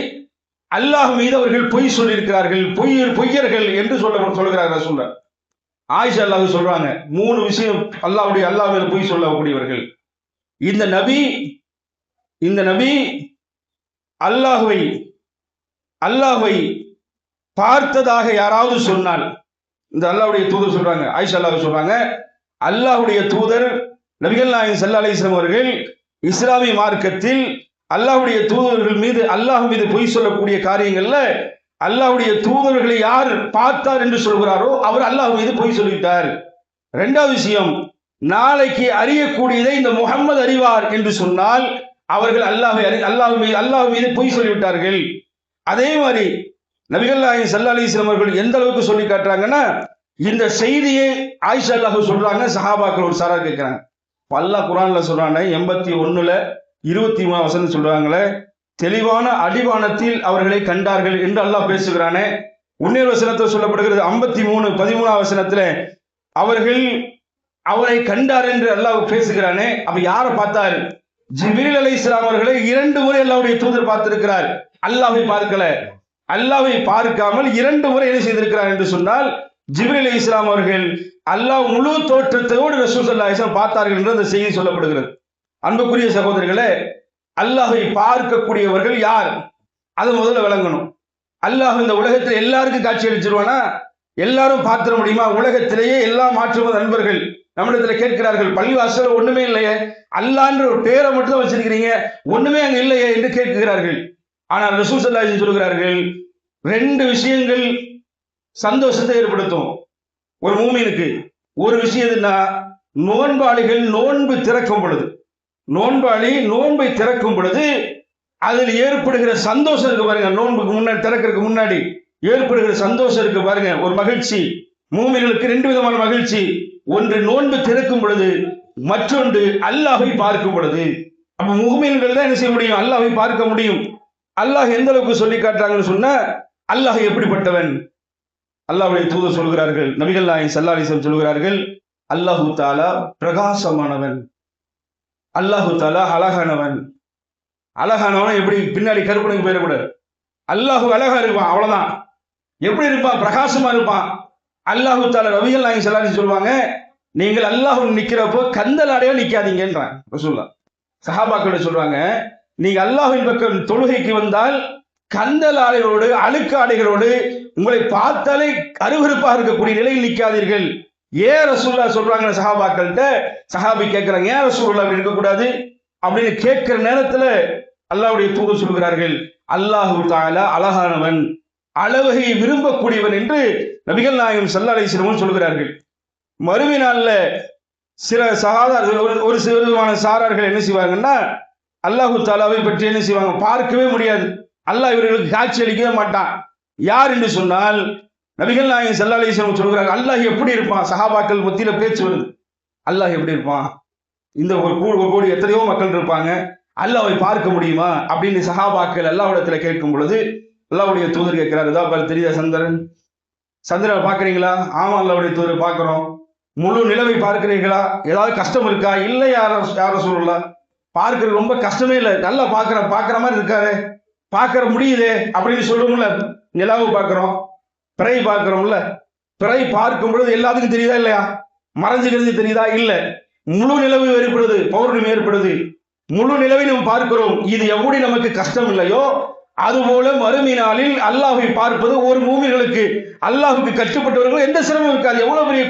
அல்லாஹ் மீது அவர்கள் பொய் சொல்லி இருக்கிறார்கள், பொய்யர்கள் என்று சொல்லுகிறார் ரசூலுல்லாஹ். ஆயிஷா அல்லாஹ் சொல்றாங்க, 3 விஷயம் அல்லாஹ் மீது பொய் சொல்லக்கூடியவர்கள். இந்த நபி அல்லாஹ்வை பார்த்ததாக யாராவது சொன்னால், இந்த அல்லாஹ்வுடைய தூதர் சொல்றாங்க, ஆயிஷா அல்லாஹ் சொல்றாங்க, அல்லாஹ்வுடைய தூதர் நபிகள் நாயகம் ஸல்லல்லாஹு அலைஹி வஸல்லம் அவர்கள் இஸ்லாமிய மார்க்கத்தில் அல்லாஹ்வுடைய தூதர்கள் மீது, அல்லாஹ் மீது பொய் சொல்லக்கூடிய காரியங்கள்ல அல்லாஹ்வுடைய தூதர்களை யார் பார்த்தார் என்று சொல்கிறாரோ அவர் அல்லாஹ் மீது பொய் சொல்லிவிட்டார். 2வது விஷயம், நாளைக்கு அறியக்கூடியதை இந்த முஹம்மது அறிவார் என்று சொன்னால் அவர்கள் அல்லாஹ் மீது பொய் சொல்லிவிட்டார்கள். அதே மாதிரி நபிகள் நாயகம் ஸல்லல்லாஹு அலைஹி வஸல்லம் அவர்கள் எந்த அளவுக்கு சொல்லி காட்டுறாங்கன்னா, இந்த செய்தியை ஆயிஷா அல்லாஹ் சொல்றாங்க, சஹாபாக்கள் ஒரு சாரா கேட்கிறாங்க. அல்லாஹ் குர்ஆன்ல சொல்றானே 81ல 23 வசனம் சொல்றாங்களே, தெளிவான அடிவானத்தில் அவர்களை கண்டார்கள் என்று அல்லாஹ் பேசுகிறானே. உன்னேர் வசனத்தில் சொல்லப்படுகிறது 53 13ஆம் வசனத்துல அவரை கண்டார் என்று அல்லாஹ் பேசுகிறானே. அப்ப யாரை பார்த்தாரு? ஜிப்ரீல் அலைஹிஸ்ஸலாம் அவர்களை 2 முறை அல்லாஹ்வுடைய தூதர் பார்த்திருக்கிறார். அல்லாஹ்வை பார்க்கல. அல்லாஹ்வை பார்க்காமல் 2 முறை என்ன செய்திருக்கிறார் என்று சொன்னால், ஜிப்ரீல் அலைஹிஸ்ஸலாம் அவர்கள் அல்லாஹ் முழு தோற்றத்தோடு ரசூல் ஸல்லல்லாஹு அலைஹி வஸல்லம் பார்த்தார்கள் என்று அந்த செய்தி சொல்லப்படுகிறது. அன்புக்குரிய சகோதரர்களே, அல்லாஹ்வை பார்க்கக்கூடியவர்கள் யார்? அதை முதல்ல விளங்கணும். அல்லாஹ் இந்த உலகத்தில் எல்லாருக்கும் காட்சி அளிச்சிருவானா? எல்லாரும் பார்த்துட முடியுமா? உலகத்திலேயே எல்லா மாற்றுமத நண்பர்கள் நம்மிடத்துல கேட்கிறார்கள், பள்ளிவாசல் ஒண்ணுமே இல்லையே, அல்லாஹ்ன்ற ஒரு பேரை மட்டும் தான் வச்சிருக்கிறீங்க, ஒண்ணுமே அங்க இல்லையே என்று கேட்கிறார்கள். ஆனால் ரசூல் ஸல்லல்லாஹு அலைஹி வஸல்லம் சொல்கிறார்கள், 2 விஷயங்கள் சந்தோஷத்தை ஏற்படுத்தும் ஒரு மூமினுக்கு. ஒரு விஷயம் என்ன? நோன்பாளிகள் நோன்பு திறக்கும் பொழுது, நோன்பாளி நோன்பை திறக்கும் பொழுது அதில் ஏற்படுகிற சந்தோஷம் இருக்கு பாருங்க. நோன்புக்கு முன்னாடி, திறக்கிறதுக்கு முன்னாடி ஏற்படுகிற சந்தோஷம் இருக்கு பாருங்க, ஒரு மகிழ்ச்சி. மூமின்களுக்கு 2 விதமான மகிழ்ச்சி. ஒன்று நோன்பு திறக்கும் பொழுது, மற்றொன்று அல்லாஹ்வை பார்க்கும் பொழுது. அப்ப மூமின்கள் தான் என்ன செய்ய முடியும்? அல்லாஹ்வை பார்க்க முடியும். அல்லாஹ் எந்த அளவுக்கு சொல்லி காட்டுறாங்கன்னு சொன்னா, அல்லாஹ் எப்படிப்பட்டவன்? அல்லாஹ்வுடைய தூதர் சொல்கிறார்கள், நபிகள் நாயகம் ஸல்லல்லாஹு அலைஹி வஸல்லம் சொல்கிறார்கள், அல்லாஹு தஆலா பிரகாசமானவன், அல்லாஹு தஆலா அழகானவன். அழகானவன் எப்படி பின்னாடி கருப்பனுக்கு போயிடக்கூடாது. அல்லாஹு அழகா இருப்பான், அவ்வளவுதான். எப்படி இருப்பான்? பிரகாசமா இருப்பான். அல்லாஹு தஆலா நபிகள் நாயகம் ஸல்லல்லாஹு அலைஹி வஸல்லம் சொல்லுவாங்க, நீங்கள் அல்லாஹ் நிக்கிறப்போ கந்தலாடையோ நிக்காதீங்கன்றான் ரசூலுல்லாஹ். சஹாபாக்கள் சொல்றாங்க, நீங்க அல்லாஹ்வின் பக்கம் தொழுகைக்கு வந்தால் கந்தலாடையோடு அழுக்கு ஆடைகளோடு உங்களை பார்த்தாலே அருவருப்பாக இருக்கக்கூடிய நிலையில் நிற்காதீர்கள். ஏன் ரசூலுல்லாஹ் சொல்றாங்க சஹாபாக்கள்கிட்ட? சஹாபி கேட்கிறாங்க, ஏன் ரசூலுல்லாஹ் அப்படி இருக்கக்கூடாது அப்படின்னு கேட்கிற நேரத்துல அல்லாஹ்வுடைய தூதர் சொல்கிறார்கள், அல்லாஹு தஆலா அழகானவன், அழகை விரும்பக்கூடியவன் என்று நபிகள் நாயகம் ஸல்லல்லாஹு அலைஹி வஸல்லம் சொல்கிறார்கள். மறுமை நாள்ல சில ஒரு சில விதமான சாரார்கள் என்ன செய்வாங்கன்னா, அல்லாஹு தஆலாவை பற்றி என்ன செய்வாங்க? பார்க்கவே முடியாது. அல்லாஹ் இவர்களுக்கு காட்சி அளிக்கவே மாட்டான். யார் என்று சொன்னால், நபிகள் நாயகம் ஸல்லல்லாஹு அலைஹி வஸல்லம் சொல்கிறார்கள், அல்லாஹ் எப்படி இருப்பான்? சஹாபாக்கள் மத்தியில பேச்சு வருது, அல்லாஹ் எப்படி இருப்பான்? இந்த ஒரு கோடி எத்தனையோ மக்கள் இருப்பாங்க, அல்லாஹ்வை பார்க்க முடியுமா அப்படின்னு சஹாபாக்கள் அல்லாஹ்விடத்துல கேட்கும் பொழுது, அல்லாஹ்வுடைய தூதர் கேட்கிறார், ஏதாவது தெரியுதா சந்திரன்? சந்திரனை பார்க்குறீங்களா? ஆமா அல்லாஹ்வுடைய தூதர் பார்க்கிறோம். முழு நிலவை பார்க்கிறீர்களா? ஏதாவது கஷ்டம் இருக்கா? இல்லை யார சொல்லலாம், பார்க்கறது ரொம்ப கஷ்டமே இல்லை, நல்லா பார்க்குற மாதிரி இருக்காரு, பார்க்கற முடியுதே அப்படின்னு சொல்லுவோம்ல. நிலாவை பார்க்கிறோம், பிறை பார்க்கிறோம்ல. பிறை பார்க்கும் பொழுது எல்லாத்துக்கும் தெரியுதா இல்லையா? மறைஞ்சுக்கிறது தெரியுதா? இல்லை. முழு நிலவு ஏற்படுது, பௌர்ணமி ஏற்படுது, முழு நிலவை நம்ம பார்க்கிறோம். இது எப்படி நமக்கு கஷ்டம் இல்லையோ, அதுபோல மறுமை நாளில் அல்லாஹ்வை பார்ப்பது ஒரு மூமின்களுக்கு, அல்லாஹ்வுக்கு கட்டுப்பட்டவர்கள் எந்த சிரமம் இருக்காது. எவ்வளவு பெரிய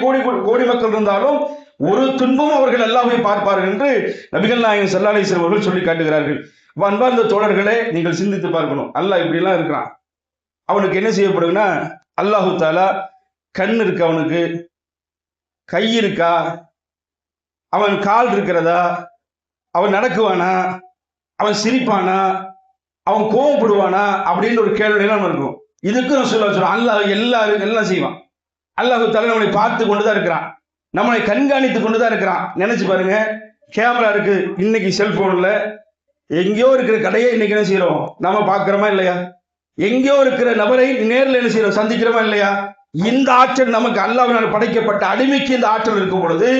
கோடி மக்கள் இருந்தாலும் ஒரு துன்பம் அவர்கள் அல்லாஹ்வை பார்ப்பார்கள் என்று நபிகள் நாயகம் ஸல்லல்லாஹு அலைஹி வஸல்லம் அவர்கள் சொல்லி காட்டுகிறார்கள். அன்பார்ந்த தோழர்களே, நீங்கள் சிந்தித்து பார்க்கணும், அல்லாஹ் இப்படிலாம் இருக்கிறான். அவனுக்கு என்ன செய்யப்படுதுன்னா, அல்லாஹு தஆலா கண் இருக்கு, அவனுக்கு கை இருக்கா, அவன் கால் இருக்கிறதா, அவன் நடக்குவானா, அவன் சிரிப்பானா, அவன் கோவப்படுவானா அப்படின்னு ஒரு கேள்வியெல்லாம் இருக்கும். இதுக்கு ரசூலுல்லாஹ் சொல்றான், அல்லாஹ் எல்லாம் செய்வான். அல்லாஹு தஆலா நம்மளை பார்த்து கொண்டு தான் இருக்கிறான், நம்மளை கண்காணித்து கொண்டு தான் இருக்கிறான். நினைச்சு பாருங்க, கேமரா இருக்கு இன்னைக்கு செல்போன்ல, எங்கேயோ இருக்கிற கடையை இன்னைக்கு என்ன செய்யறோம்? நம்ம பார்க்கிறோமா இல்லையா? எங்கேயோ இருக்கிற நபரை நேரில் என்ன செய்யறோம்? சந்திக்கிறோமா இல்லையா? இந்த ஆற்றல் நமக்கு அல்லாஹ்வினால் படைக்கப்பட்ட அடிமைக்கு இந்த ஆற்றல் இருக்கும் பொழுது,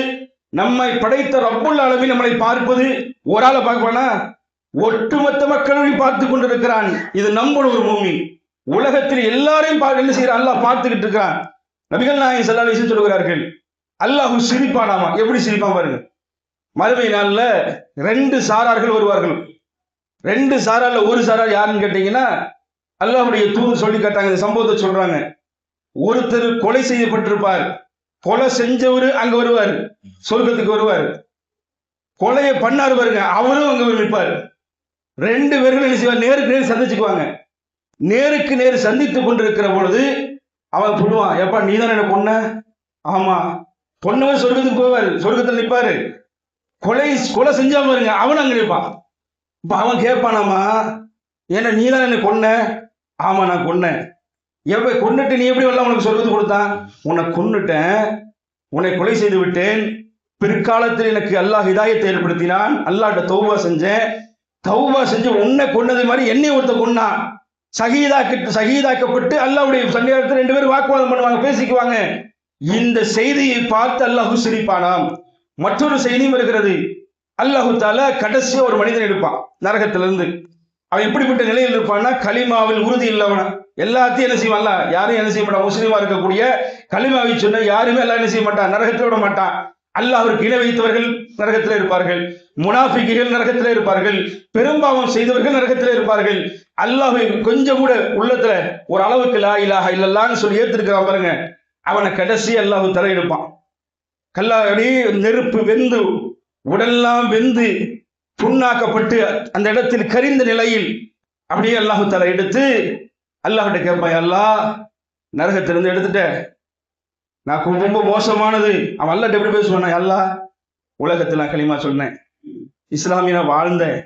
நம்மை படைத்த ரப்புல் ஆலமீன் நம்மளை பார்ப்பது ஒரு ஆளை பார்ப்பானா? ஒட்டுமொத்த மக்களையும் பார்த்து கொண்டிருக்கிறான். இது நம்பணும் ஒரு மூமின். உலகத்தில் எல்லாரையும் என்ன செய்யறான்? அல்லாஹ் பார்த்துக்கிட்டு இருக்கிறான். நபிகள் நாயகம் ஸல்லல்லாஹு அலைஹி வஸல்லம் சொல்கிறார்கள், அல்லாஹ் சிரிப்பானாமா. எப்படி சிரிப்பான் பாருங்க. மறுமை நாள்ல 2 சாரார்கள் வருவார்கள். 2 சாரார்ல ஒரு சாரார் யாருன்னு கேட்டீங்கன்னா, அல்லாஹ்வுடைய தூதர் சொல்லி காட்டாங்க, இந்த சம்பவத்தை சொல்றாங்க. ஒருத்தர் கொலை செய்யப்பட்டிருப்பார், கொலை செஞ்சவர் அங்க வருவார், சொர்க்கத்துக்கு வருவார். கொலையை பண்ணாரு பாருங்க, அவரும் அங்க நிற்பார். 2 பேர்கள் என்ன செய்வார்? நேருக்கு நேர் சந்திச்சுக்குவாங்க. நேருக்கு நேர் சந்தித்துக் கொண்டிருக்கிற பொழுது அவன் சொல்லுவான், எப்பா நீ தானே என்ன கொன்ன? ஆமா. கொன்னவன் சொர்க்கத்துக்கு போவார், சொர்க்கத்தில் நிற்பாரு. கொலை செஞ்சா பாருங்க, அவன் அங்க நிற்பான். இப்ப அவன் கேட்பானாமா, ஏன்னா நீ தானே என்ன கொன்ன? ஆமா நான் கொன்னேன். எப்ப கொன்னுட்டு நீ எப்படி வரலாம் உனக்கு சொர்க்கத்துக்கு கொடுத்தான்? உன்னை கொன்னுட்டேன், உன்னை கொலை செய்து விட்டேன். பிற்காலத்தில் எனக்கு அல்லாஹ் ஹிதாயத்தை ஏற்படுத்தினான், அல்லாஹ்ட்ட தௌபா செஞ்சேன். தௌபா செஞ்சு உன்னை கொன்னது மாதிரி என்னை ஒருத்த கொன்னான். சஹீதாக்கப்பட்டு அல்லாஹ்வுடைய சன்னிதானத்தில் 2 பேரும் வாக்குவாதம் பண்ணுவாங்க, பேசிக்குவாங்க. இந்த செய்தியை பார்த்து அல்லாஹ் சிரிப்பானாம். மற்றொரு செய்தியும் வருகிறது, அல்லாஹு தாலா கடைசியா ஒரு மனிதன் எடுப்பான் நரகத்திலிருந்து. அவன் எப்படிப்பட்ட நிலையில் இருப்பான்னா, களிமாவில் உறுதி இல்லவன, எல்லாத்தையும் என்ன செய்வான்ல, யாரும் என்ன செய்ய மாட்டான். முஸ்லீமா இருக்கக்கூடிய களிமாவை சொன்ன யாருமே எல்லாம் என்ன செய்ய மாட்டான், நரகத்தில் விட மாட்டான். அல்லாஹ்விற்கு இணை வைத்தவர்கள் நரகத்தில் இருப்பார்கள், முனாஃபிக்குகள் நரகத்தில் இருப்பார்கள், பெரும்பாவம் செய்தவர்கள் நரகத்தில் இருப்பார்கள். அல்லாஹ்வை கொஞ்சம் கூட உள்ளத்துல ஒரு அளவுக்கு லா இலாஹ இல்லல்லாஹ்னு சொல்லி ஏத்திருக்கிறான் பாருங்க, அவனை கடைசி அல்லாஹ் தலை எடுப்பான். கல்லாடி நெருப்பு வெந்து உடெல்லாம் வெந்து புண்ணாக்கப்பட்டு அந்த இடத்தில் கரிந்த நிலையில் அப்படியே அல்லாஹு தஆலா எடுத்து அல்லாஹ்கிட்ட கேட்பான், அல்லாஹ் நரகத்திலிருந்து எடுத்துட்ட, நான் ரொம்ப மோசமானது. அவன் அல்லாஹ்ட்ட எப்படி பேசுவான், அல்லாஹ் உலகத்தில் நான் களிமா சொன்னேன், இஸ்லாமிய வாழ்ந்தேன்,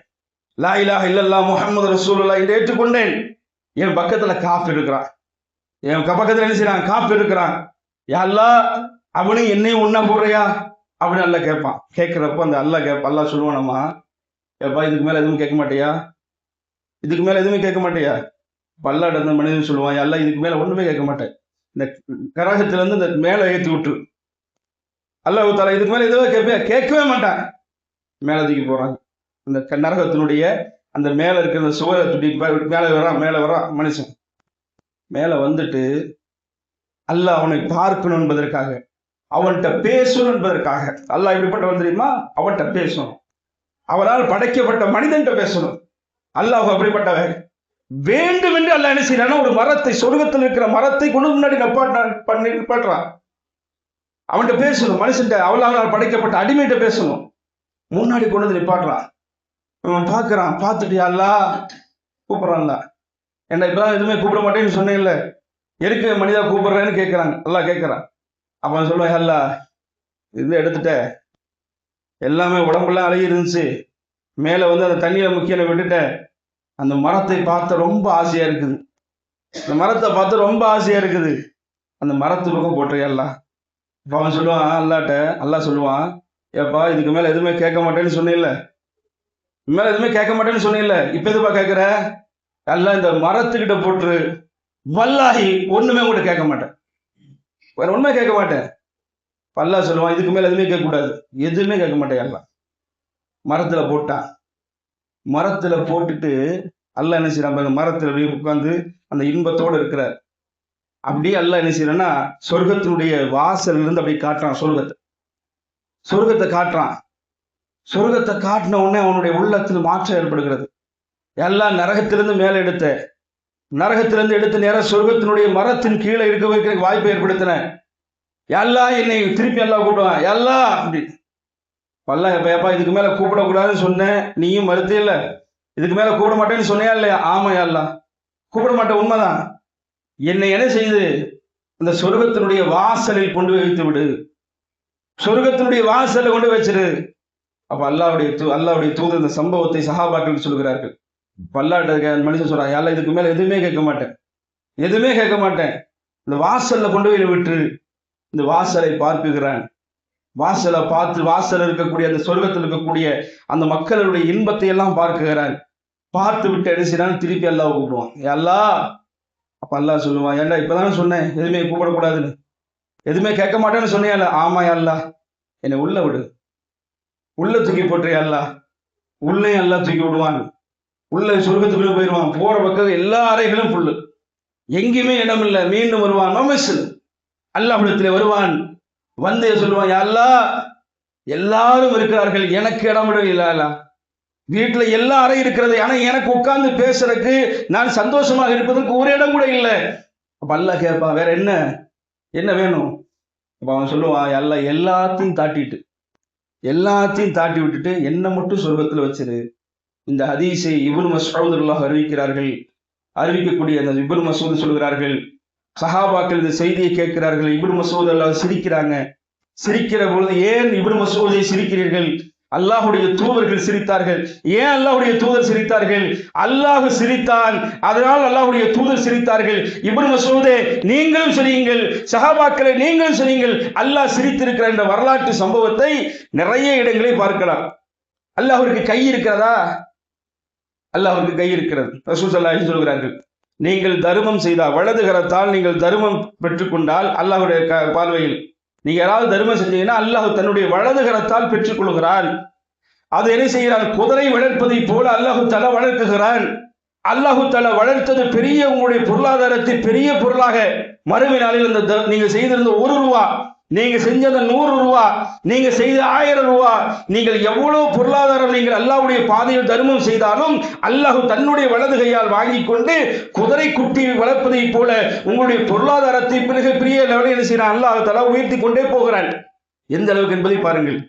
லா இலாஹ இல்லல்லாஹ் முஹம்மது ரசூலுல்லாஹ் இதை ஏற்றுக்கொண்டேன். என் பக்கத்துல காஃபிர் இருக்கிறான், என் பக்கத்துல என்ன செய்யறான், காஃபிர் இருக்கிறான். யா அல்லாஹ் அவனையும் என்னையும் ஒன்னா போடுறியா அப்படின்னு அல்லாஹ் கேட்பான். கேட்கிறப்ப அந்த அல்லாஹ் சொல்லுவானம்மா, ஏப்பா இதுக்கு மேல எதுவும் கேட்க மாட்டியா, இதுக்கு மேல எதுவுமே கேட்க மாட்டியா. பல்லாட இருந்த மனிதன் சொல்லுவான், எல்லாம் இதுக்கு மேல ஒண்ணுமே கேட்க மாட்டேன், இந்த கரகத்துல இருந்து இந்த மேல ஏற்றி விட்டு. அல்லாஹ் தஆலா இதுக்கு மேல எதுவும் கேட்கவே மாட்டான். மேல தூக்கி போறாங்க. இந்த நரகத்தினுடைய அந்த மேல இருக்கிற அந்த சுவரை துட்டி மேல வரான் மனுஷன். மேல வந்துட்டு அல்லாஹ் அவனை பார்க்கணும் என்பதற்காக, அவன்கிட்ட பேசணும் என்பதற்காக. அல்லாஹ் எப்படிப்பட்டவன் தெரியுமா, அவன்கிட்ட பேசணும், அவனால் படைக்கப்பட்ட மனிதன்கிட்ட பேசணும். அல்லாஹ் அப்படிப்பட்டவன். வேண்டும் என்று அல்லாஹ் என்ன செய்யறான், ஒரு மரத்தை, சொர்க்கத்தில் இருக்கிற மரத்தை கொண்டு முன்னாடி நிப்பாட்டுறான். அவன்கிட்ட பேசணும், மனுஷன்ட்ட, அவனால் படைக்கப்பட்ட அடிமைகிட்ட பேசணும், முன்னாடி கொண்டு வந்து நிப்பாட்டுறான். அவன் பார்க்கறான், பார்த்துட்டு அல்லாஹ் கூப்பிடறான்ல, என்ன இப்பதான் எதுவுமே கூப்பிட மாட்டேன்னு சொன்னேன்ல, எதுக்கு மனிதா கூப்பிடுறேன்னு கேட்கிறாங்க. அல்லாஹ் கேட்கறான். அவன் சொல்லுவான், அல்லாஹ் இது எடுத்துட்ட, எல்லாமே உடம்பெல்லாம் அழகி இருந்துச்சு, மேலே வந்து அந்த தண்ணியில முக்கியம் விட்டுட்ட, அந்த மரத்தை பார்த்த ரொம்ப ஆசையா இருக்குது, அந்த மரத்தை பார்த்து ரொம்ப ஆசையா இருக்குது, அந்த மரத்து பக்கம் போட்டுறியல்லா. இப்போ அவன் சொல்லுவான் அல்லாட்ட, அல்லாஹ் சொல்லுவான், ஏப்பா இதுக்கு மேலே எதுவுமே கேட்க மாட்டேன்னு சொன்னில்ல, மேலே எதுவுமே கேட்க மாட்டேன்னு சொன்னில்ல, இப்போ எதுப்பா கேட்குற, அல்லாஹ் இந்த மரத்துக்கிட்ட போட்டுரு, வல்லாஹி ஒண்ணுமே கூட கேட்க மாட்டேன், வேற ஒண்ணுமே கேட்க மாட்டேன். அல்லாஹ் சொல்லுவான், இதுக்கு மேல எதுவுமே கேட்கக்கூடாது, எதுவுமே கேட்க மாட்டேன். அல்லாஹ் மரத்துல போட்டான். மரத்துல போட்டுட்டு அல்லாஹ் என்ன செய்யறான், மரத்துல அப்படியே உட்கார்ந்து அந்த இன்பத்தோடு இருக்கிறார். அப்படியே அல்லாஹ் என்ன செய்யறான்னா, சொர்க்கத்தினுடைய வாசல் இருந்து அப்படியே காட்டுறான், சொர்க்கத்தை காட்டுறான். சொர்க்கத்தை காட்டின உடனே அவனுடைய உள்ளத்தில் மாற்றம் ஏற்படுகிறது. எல்லாம் நரகத்திலிருந்து மேலே நரகத்திலிருந்து எடுத்து நேரம் சொர்க்கத்தினுடைய மரத்தின் கீழே இருக்க வைக்கிற வாய்ப்பை ஏற்படுத்தின. எல்லாம் என்னை திருப்பி எல்லாம் கூப்பிடுவான், எல்லாம் அப்படி பல்லாம் எப்பா இதுக்கு மேல கூப்பிடக்கூடாதுன்னு சொன்னேன், நீயும் மறுத்தே இல்லை, இதுக்கு மேல கூப்பிட மாட்டேன்னு சொன்னியா இல்லையா, ஆமா எல்லாம் கூப்பிட மாட்டேன், உண்மைதான். என்னை என்ன செய்து அந்த சொர்க்கத்தினுடைய வாசலில் கொண்டு வைத்து விடு, சொர்க்கத்தினுடைய வாசலை கொண்டு வச்சிரு. அப்ப அல்லாஹ்வுடைய தூதர் இந்த சம்பவத்தை சஹாபாக்கள் சொல்கிறார்கள். பல்லாட்ட மனுஷன் சொல்றான், எல்லாம் இதுக்கு மேல எதுவுமே கேட்க மாட்டேன், இந்த வாசல்ல கொண்டு போய் விட்டு. இந்த வாசலை பார்க்குகிறான். வாசலை பார்த்து வாசல் இருக்கக்கூடிய அந்த சொர்க்கத்தில் இருக்கக்கூடிய அந்த மக்களுடைய இன்பத்தை எல்லாம் பார்க்குகிறான். பார்த்து விட்டு அடிச்சிடான்னு திருப்பி அல்லாஹ் கூப்பிடுவான், அல்லாஹ். அப்ப அல்லாஹ் சொல்லுவான், ஏன்டா இப்பதானே சொன்னேன் எதுவுமே கூப்பிடக்கூடாதுன்னு, எதுவுமே கேட்க மாட்டேன்னு சொன்னியா, ஆமா அல்லாஹ் என்னை உள்ள விடு, உள்ள தூக்கி போட்டுறியா அல்லாஹ். உள்ளே அல்லாஹ் தூக்கி விடுவான், உள்ள சொர்க்கத்துக்குள்ள போயிடுவான். போற பக்கம் எல்லா அறைகளும் புல்லு, எங்கேயுமே இடம் இல்லை. மீண்டும் வருவான், அல்லாஹ்விடத்திலே வருவான். வந்து சொல்லுவான், அல்லாஹ் எல்லாரும் இருக்கிறார்கள், எனக்கு இடம் இல்லை, வீட்டுல எல்லா அறை இருக்கிறது, ஆனா எனக்கு உட்கார்ந்து பேசுறதுக்கு நான் சந்தோஷமாக இருப்பதற்கு ஒரு இடம் கூட இல்லை. அப்ப அல்லாஹ் கேட்பான், வேற என்ன வேணும். அப்ப அவன் சொல்லுவான், அல்லாஹ் எல்லாத்தையும் தாட்டி விட்டுட்டு என்ன மட்டும் சொர்க்கத்துல வச்சிரு. இந்த ஹதீஸை இப்னு மஸ்ஊத் ரலியல்லாஹு அறிவிக்கக்கூடிய அந்த இப்னு மஸ்ஊத் சொல்கிறார்கள், சஹாபாக்கள் இந்த செய்தியை கேட்கிறார்கள். இப்னு மஸ்ஊத் அல்லாஹ் சிரிக்கிற பொழுது, ஏன் இப்னு மஸ்ஊதை சிரிக்கிறீர்கள், அல்லாஹ்வுடைய தூதர்கள் சிரித்தார்கள். ஏன் அல்லாஹ்வுடைய தூதர் சிரித்தார்கள், அல்லாஹ் சிரித்தான், அதனால் அல்லாஹ்வுடைய தூதர் சிரித்தார்கள். இப்னு மஸ்ஊதே நீங்களும் சிரியுங்கள், சஹாபாக்களை நீங்களும் சிரியுங்கள், அல்லாஹ் சிரித்திருக்கிற என்ற வரலாற்று சம்பவத்தை நிறைய இடங்களை பார்க்கலாம். அல்லாஹ்விற்கு கை இருக்கிறதா, அல்லாஹ்விற்கு கை இருக்கிறது. ரசூல் ஸல்லல்லாஹு அலைஹி சொல்கிறார்கள், நீங்கள் தர்மம் செய்தால், வலது கரத்தால் நீங்கள் தர்மம் பெற்றுக்கொண்டால், அல்லாஹ்வுடைய பார்வையில் நீங்க யாராவது தர்மம் செஞ்சீங்கன்னா அல்லாஹ் தன்னுடைய வலது கரத்தால் பெற்றுக்கொள்கிறார். அது என்ன செய்கிறான்? குதிரை வளர்ப்பதை போல அல்லாஹு தஆலா வளர்க்குகிறான். அல்லாஹு தஆலா வளர்த்தது பெரிய உங்களுடைய பொருளாதாரத்தை பெரிய பொருளாக மறுமை நாளில் இந்த நீங்க செய்திருந்த 1 ரூபா, நீங்க செஞ்சது 100 ரூபா, நீங்க செய்த 1000 ரூபா, நீங்கள் எவ்வளவு பொருளாதாரம் நீங்கள் அல்லாஹ்வுடைய பாதையில் தர்மம் செய்தாலும் அல்லாஹ் தன்னுடைய வலது கையால் வாங்கி கொண்டு குதிரை குட்டி வளர்ப்பதை போல உங்களுடைய பொருளாதாரத்தை பெரிய லெவலில் என்ன செய்யறான்? அல்லாஹ் தஆலா உயர்த்தி கொண்டே போகிறான். எந்த அளவுக்கு என்பதை பாருங்கள்.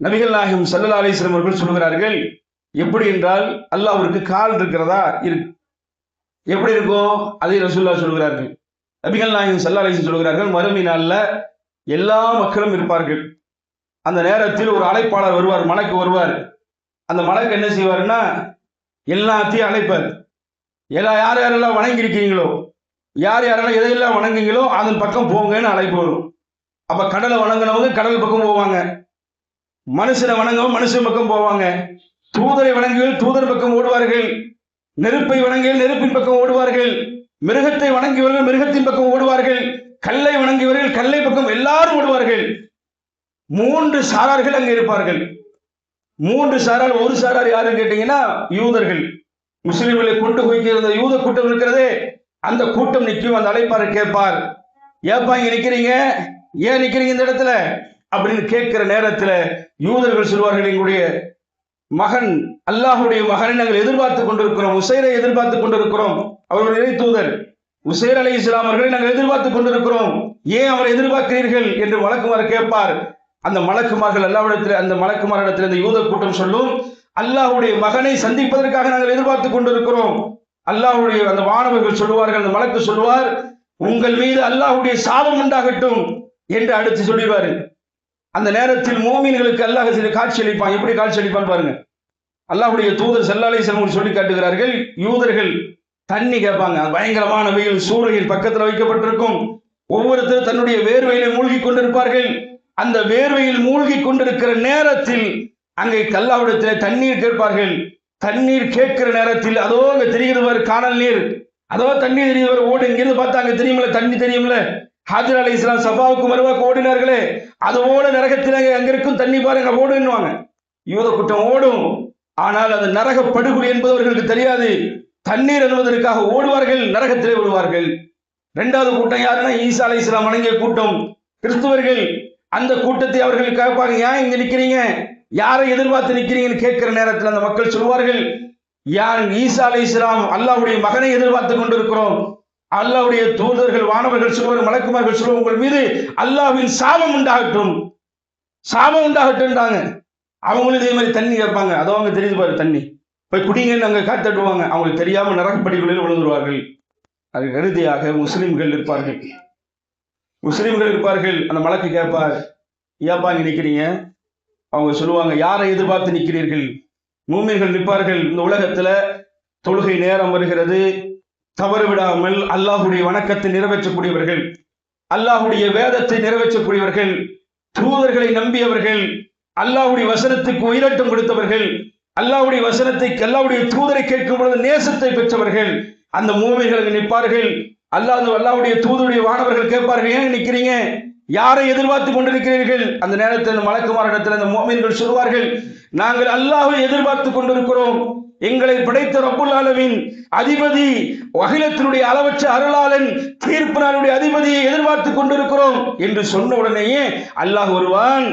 நபிகள் நாயகம் ஸல்லல்லாஹு அலைஹி வஸல்லம் அவர்கள் சொல்கிறார்கள், எப்படி என்றால் அல்லாஹ்விற்கு கால் இருக்கிறதா? இருக்கு. எப்படி இருக்கும்? அதை ரசூலுல்லாஹ் சொல்கிறார்கள். நபிகள் நாயகம் ஸல்லல்லாஹு அலைஹி வஸல்லம் சொல்கிறார்கள், மறுமை நாள்ல எல்லா மக்களும் இருப்பார்கள். அந்த நேரத்தில் ஒரு அழைப்பாளர் வருவார், மலக்கு வருவார். அந்த மலக்கு என்ன செய்வார்னா எல்லாத்தையும் அழைப்பார். யார் யாரெல்லாம் வணங்கி இருக்கிறீங்களோ, யார் யாரெல்லாம் எதையெல்லாம் வணங்குங்களோ அதன் பக்கம் போங்கன்னு அழைப்பு வரும். அப்ப கடலை வணங்கினவங்க கடல் பக்கம் போவாங்க, மனுஷனை வணங்கவும் மனுஷன் பக்கம் போவாங்க, தூதரை வணங்கியவர்கள் தூதர் பக்கம் ஓடுவார்கள், நெருப்பை வணங்கியவர்கள் நெருப்பின் பக்கம் ஓடுவார்கள், மிருகத்தை வணங்கியவர்கள் மிருகத்தின் பக்கம் ஓடுவார்கள், கல்லை வணங்கியவர்கள் கல்லை பக்கம் எல்லாரும் ஓடுவார்கள். 3 சாரார்கள் அங்கே இருப்பார்கள். 3 சாரார். ஒரு சாரார் யாருன்னு கேட்டீங்கன்னா யூதர்கள், முஸ்லிம்களை கொண்டு போய்க்கிற யூத கூட்டம் இருக்கிறதே, அந்த கூட்டம் நிற்கும். அந்த அழைப்பாளர் கேட்பார், ஏப்பா இங்க நிக்கிறீங்க, ஏன் நிக்கிறீங்க இந்த இடத்துல அப்படின்னு கேட்கிற நேரத்தில் யூதர்கள் சொல்வார்கள், எங்களுடைய மகன் அல்லாஹ்வுடைய மகனை நாங்கள் எதிர்பார்த்து கொண்டிருக்கிறோம், உசைரை எதிர்பார்த்து கொண்டிருக்கிறோம், அவருடைய இறை தூதர் உசைர் அலைஹிஸ்ஸலாம் அவர்களை நாங்கள் எதிர்பார்த்து கொண்டிருக்கிறோம், ஏன் அவரை எதிர்பார்க்கிறீர்கள் என்று மலக்குமார் கேட்பார். அந்த மலக்குமார்கள் அல்லாஹ்விடத்தில், அந்த மலக்குமாரிடத்தில் இந்த யூத கூட்டம் சொல்லும், அல்லாஹ்வுடைய மகனை சந்திப்பதற்காக நாங்கள் எதிர்பார்த்து கொண்டிருக்கிறோம். அல்லாஹ்வுடைய அந்த வானவர்கள் சொல்லுவார்கள், அந்த மலக்கு சொல்லுவார், உங்கள் மீது அல்லாஹ்வுடைய சாபம் உண்டாகட்டும் என்று அடுத்து சொல்லிடுவாரு. அந்த நேரத்தில் மோமீன்களுக்கு அல்லாஹ் காட்சி அளிப்பான். எப்படி காட்சி அளிப்பான் பாருங்க. அல்லாஹ்வுடைய தூதர் ஸல்லல்லாஹு அலைஹி வஸல்லம் சொல்லி காட்டுகிறார்கள், யூதர்கள் தண்ணி கேட்பாங்க. பயங்கரமான வெயில், சூரியன் பக்கத்தில் வைக்கப்பட்டிருக்கும். ஒவ்வொருத்தரும் தன்னுடைய வேர்வையிலே மூழ்கி கொண்டிருப்பார்கள். அந்த வேர்வையில் மூழ்கி கொண்டிருக்கிற நேரத்தில் அங்கே அல்லாஹ்விடத்தில் தண்ணீர் கேட்பார்கள். தண்ணீர் கேட்கிற நேரத்தில் அதோ அங்க தெரிகிறது காணல் நீர், அதோ தண்ணீர் தெரிகிறது, ஓடு. இங்கிருந்து பார்த்தா அங்க தெரியுமில்ல, தண்ணி தெரியுமில்ல, ஹாஜர் அலைஹிஸ்ஸலாம் சஃபாவுக்கு மருவாக்கு ஓடினார்களே, அதுபோல நரகத்தில் அங்க இருக்கும் தண்ணி பாருங்க, ஓடுன்னுவாங்க. யூத கூட்டம் ஓடும். ஆனால் அது நரக படுகொலை என்பது அவர்களுக்கு தெரியாது. தண்ணீர் என்பதற்காக ஓடுவார்கள், நரகத்திலே விழுவார்கள். 2வது கூட்டம் யாருன்னா ஈசா அலைஹிஸ்ஸலாம் வணங்கிய கூட்டம், கிறிஸ்துவர்கள். அந்த கூட்டத்தை அவர்கள் கேட்பாங்க, ஏன் இங்க நிக்கிறீங்க, யாரை எதிர்பார்த்து நிக்கிறீங்கன்னு கேட்கிற நேரத்தில் அந்த மக்கள் சொல்வார்கள், யார் ஈசா அலைஹிஸ்ஸலாம் அல்லாஹ்வுடைய மகனை எதிர்பார்த்து கொண்டிருக்கிறோம். அல்லாஹ்வுடைய தூதர்கள் வானவர்கள் சொல்வார்கள், மலக்குமார்கள் சொல்வார்கள், உங்கள் மீது அல்லாஹ்வின் சாபம் உண்டாகட்டும், சாபம் உண்டாகட்டும்ன்றாங்க. அவங்களும் இதே மாதிரி தண்ணி கேட்பாங்க. அதோ அவங்க தெரியுது பாரு தண்ணி, போய் குடிங்கன்னு அங்கே காத்தட்டுவாங்க. அவங்களுக்கு தெரியாம நரகப்படிகளில் விழுந்துருவார்கள். அது இறுதியாக முஸ்லிம்கள் இருப்பார்கள். முஸ்லிம்கள் இருப்பார்கள். அந்த மலக்கு கேட்பார், ஏப்பா இங்க நிக்கிறீங்க? அவங்க சொல்லுவாங்க, யாரை எதிர்பார்த்து நிற்கிறீர்கள்? மூமின்கள் நிற்பார்கள். இந்த உலகத்துல தொழுகை நேரம் வருகிறது, தவறு விடாமல் அல்லாஹ்வுடைய வணக்கத்தை நிறைவேற்றக்கூடியவர்கள், அல்லாஹ்வுடைய வேதத்தை நிறைவேற்றக்கூடியவர்கள், தூதர்களை நம்பியவர்கள், அல்லாஹ்வுடைய வசனத்துக்கு உயிரோட்டம் கொடுத்தவர்கள், அல்லாஹ்வுடைய வசனத்தை அல்லாஹ்வுடைய தூதரை கேட்கும் பொழுது நேசத்தை பெற்றவர்கள், அந்த மூமின்கள் நிற்பார்கள். அல்லாஹ்வுடைய தூதருடைய வானவர்கள் கேட்பார்கள், ஏன் நிற்கிறீங்க, யாரை எதிர்பார்த்து கொண்டிருக்கிறீர்கள்? அந்த நேரத்தில் அந்த மலக்குமாரிடத்தில் அந்த மூமின்கள் சொல்வார்கள், நாங்கள் அல்லாஹ்வை எதிர்பார்த்து கொண்டிருக்கிறோம், எங்களை படைத்த ரப்புல் ஆலமீன் அதிபதி, அகிலத்தினுடைய அளவற்ற அருளாளன், தீர்ப்பு நாளுடைய அதிபதியை எதிர்பார்த்து கொண்டிருக்கிறோம் என்று சொன்ன உடனேயே அல்லாஹ் வருவான்.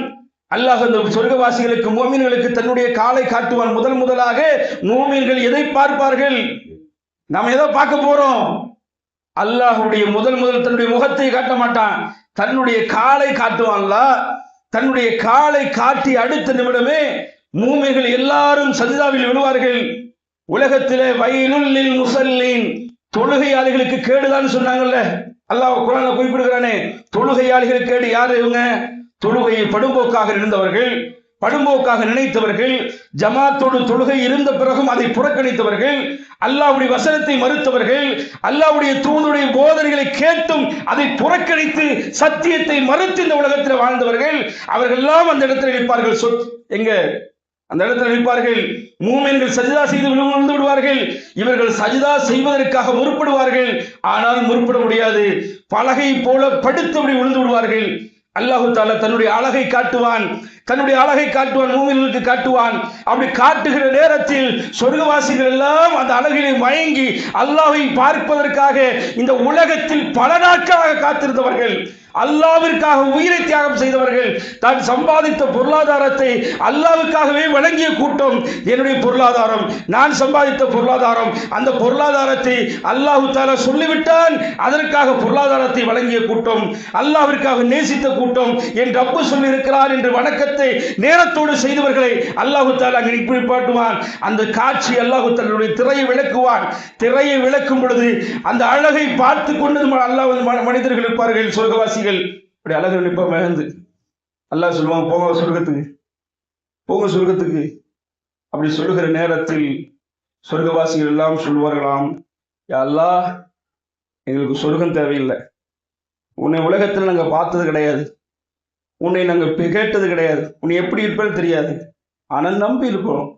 அல்லாஹ் அந்த சொர்க்கவாசிகளுக்கு மூமின்களுக்கு தன்னுடைய காலை காட்டுவான். முதலாக மூமின்கள் எதை பார்ப்பார்கள்? நாம் எதை பார்க்க போறோம்? அல்லாஹ்வுடைய முதல் தன்னுடைய முகத்தை காட்ட மாட்டான், தன்னுடைய காலை காட்டுவான்ல. தன்னுடைய காலை காட்டி அடுத்த நிமிடமே மூமின்கள் எல்லாரும் சஜிதாவில் விழுவார்கள். உலகத்திலே வயலுல் லில் முஸல்லீன், தொழுகையாளிகளுக்கு கேடுதான் சொன்னாங்கல்ல, அல்லாஹ் குர்ஆன்ல குறிப்பிடுகிறானே, தொழுகையாளிகளுக்கு கேடு. யார் இவங்க? தொழுகையை படும்போக்காக இருந்தவர்கள், படும்போக்காக நினைத்தவர்கள், ஜமாத்தோடு தொழுகை இருந்த பிறகும் அதை புறக்கணித்தவர்கள், அல்லாஹ்வுடைய வசனத்தை மறுத்தவர்கள், அல்லாஹ்வுடைய தூதருடைய போதனைகளை கேட்டும் அதை புறக்கணித்து சத்தியத்தை மறுத்து இந்த உலகத்தில் வாழ்ந்தவர்கள். அவர்கள் எல்லாம் அந்த இடத்தில் நிற்பார்கள். எங்க அந்த இடத்தில் நிற்பார்கள். மூமின்கள் சஜிதா செய்து விழுந்து விடுவார்கள். இவர்கள் சஜிதா செய்வதற்காக முற்படுவார்கள், ஆனால் முற்பட முடியாது. பலகை போல படுத்தபடி விழுந்து விடுவார்கள். அல்லாஹு தாலா தன்னுடைய அழகை காட்டுவான், தன்னுடைய அழகை காட்டுவான், மூமின்களுக்கு காட்டுவான். அப்படி காட்டுகிற நேரத்தில் சொர்க்கவாசிகள் எல்லாம் அந்த அழகிலே மயங்கி அல்லாஹ்வை பார்ப்பதற்காக இந்த உலகத்தில் பல நாட்களாக காத்திருந்தவர்கள், அல்லாஹ்விற்காக உயிரை தியாகம் செய்தவர்கள், தான் சம்பாதித்த பொருளாதாரத்தை அல்லாஹ்வுக்காகவே வழங்கிய கூட்டம். என்னுடைய பொருளாதாரம், நான் சம்பாதித்த பொருளாதாரம், அந்த பொருளாதாரத்தை அல்லாஹ் தஆலா சொல்லிவிட்டான், அதற்காக பொருளாதாரத்தை வழங்கிய கூட்டம், அல்லாஹ்விற்காக நேசித்த கூட்டம், என் ரப்பு சொல்லி இருக்கிறார் என்று வணக்கத்தை நேரத்தோடு செய்தவர்களை அல்லாஹ் தஆலா அங்கே நிப்பாட்டுவான். அந்த காட்சி அல்லாஹ் தன்னுடைய திரையை விளக்குவான். திரையை விளக்கும் பொழுது அந்த அழகை பார்த்து கொண்டு அல்லாஹ் மனிதர்கள் இருப்பார்கள், சொர்க்கவாசி அப்படி அழகு நிற்ப மகிழ்ந்து அல்லாஹ் சொல்லுவாங்க, போங்க சொர்க்கத்துக்கு, போங்க சொர்க்கத்துக்கு. அப்படி சொல்லுகிற நேரத்தில் சொர்க்கவாசிகள் எல்லாம் சொல்வார்களாம், யா அல்லாஹ், எங்களுக்கு சொர்க்கம் தேவையில்லை, உன்னை உலகத்தில் நாங்கள் பார்த்தது கிடையாது, உன்னை நாங்கள் கேட்டது கிடையாது, உன்னை எப்படி இருப்பேன்னு தெரியாது, ஆனால் நம்பி இருக்கிறோம்,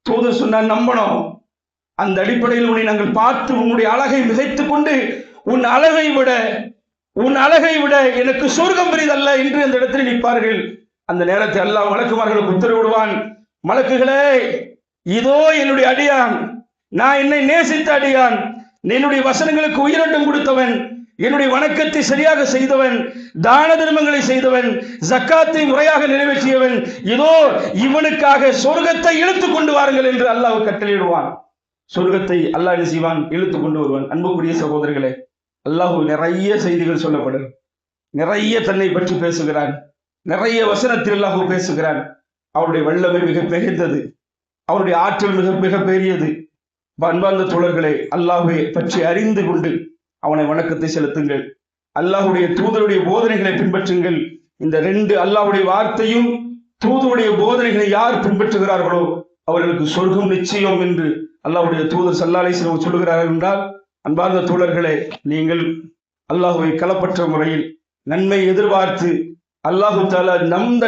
தூதர் சொன்னா நம்பணும், அந்த அடிப்படையில் உன்னை நாங்கள் பார்த்து உன்னுடைய அழகை மிகைத்துக் கொண்டு உன் அழகை விட எனக்கு சொர்க்கம் பெரிதல்ல என்று அந்த இடத்தில் நிற்பார்கள். அந்த நேரத்தில் அல்லாஹ் மலக்குமார்களுக்கு உத்தரவிடுவான், மலக்குகளே, இதோ என்னுடைய அடியான், நான் என்னை நேசித்த அடியான், என்னுடைய வசனங்களுக்கு உயிரோட்டம் கொடுத்தவன், என்னுடைய வணக்கத்தை சரியாக செய்தவன், தான தர்மங்களை செய்தவன், ஜக்காத்தை முறையாக நிறைவேற்றியவன், இதோ இவனுக்காக சொர்க்கத்தை இழுத்துக் கொண்டு வாருங்கள் என்று அல்லாஹ் கட்டளையிடுவான். சொர்க்கத்தை அல்லாஹ் என்ன செய்வான்? இழுத்துக் கொண்டு வருவான். அன்புக்குரிய சகோதரர்களே, அல்லாஹ் நிறைய செய்திகள் சொல்லப்படும், நிறைய தன்னை பற்றி பேசுகிறான், நிறைய வசனத்தில் அல்லாஹ் பேசுகிறான். அவருடைய வல்லமை மிக மிகுந்தது, அவருடைய ஆற்றல் மிக மிக பெரியது. அன்பார்ந்த தோழர்களே, அல்லாஹ்வை பற்றி அறிந்து கொண்டு அவனை வணக்கத்தை செலுத்துங்கள், அல்லாஹ்வுடைய தூதருடைய போதனைகளை பின்பற்றுங்கள். இந்த ரெண்டு, அல்லாஹ்வுடைய வார்த்தையும் தூதருடைய போதனைகளை யார் பின்பற்றுகிறார்களோ அவர்களுக்கு சொர்க்கம் நிச்சயம் என்று அல்லாஹ்வுடைய தூதர் ஸல்லல்லாஹு அலைஹி வஸல்லம் சொல்கிறார்கள் என்றால், அன்பார்ந்த தோழர்களே, நீங்கள் அல்லாஹ்வை களப்பற்ற முறையில் நன்மை எதிர்பார்த்து அல்லாஹு தஆலா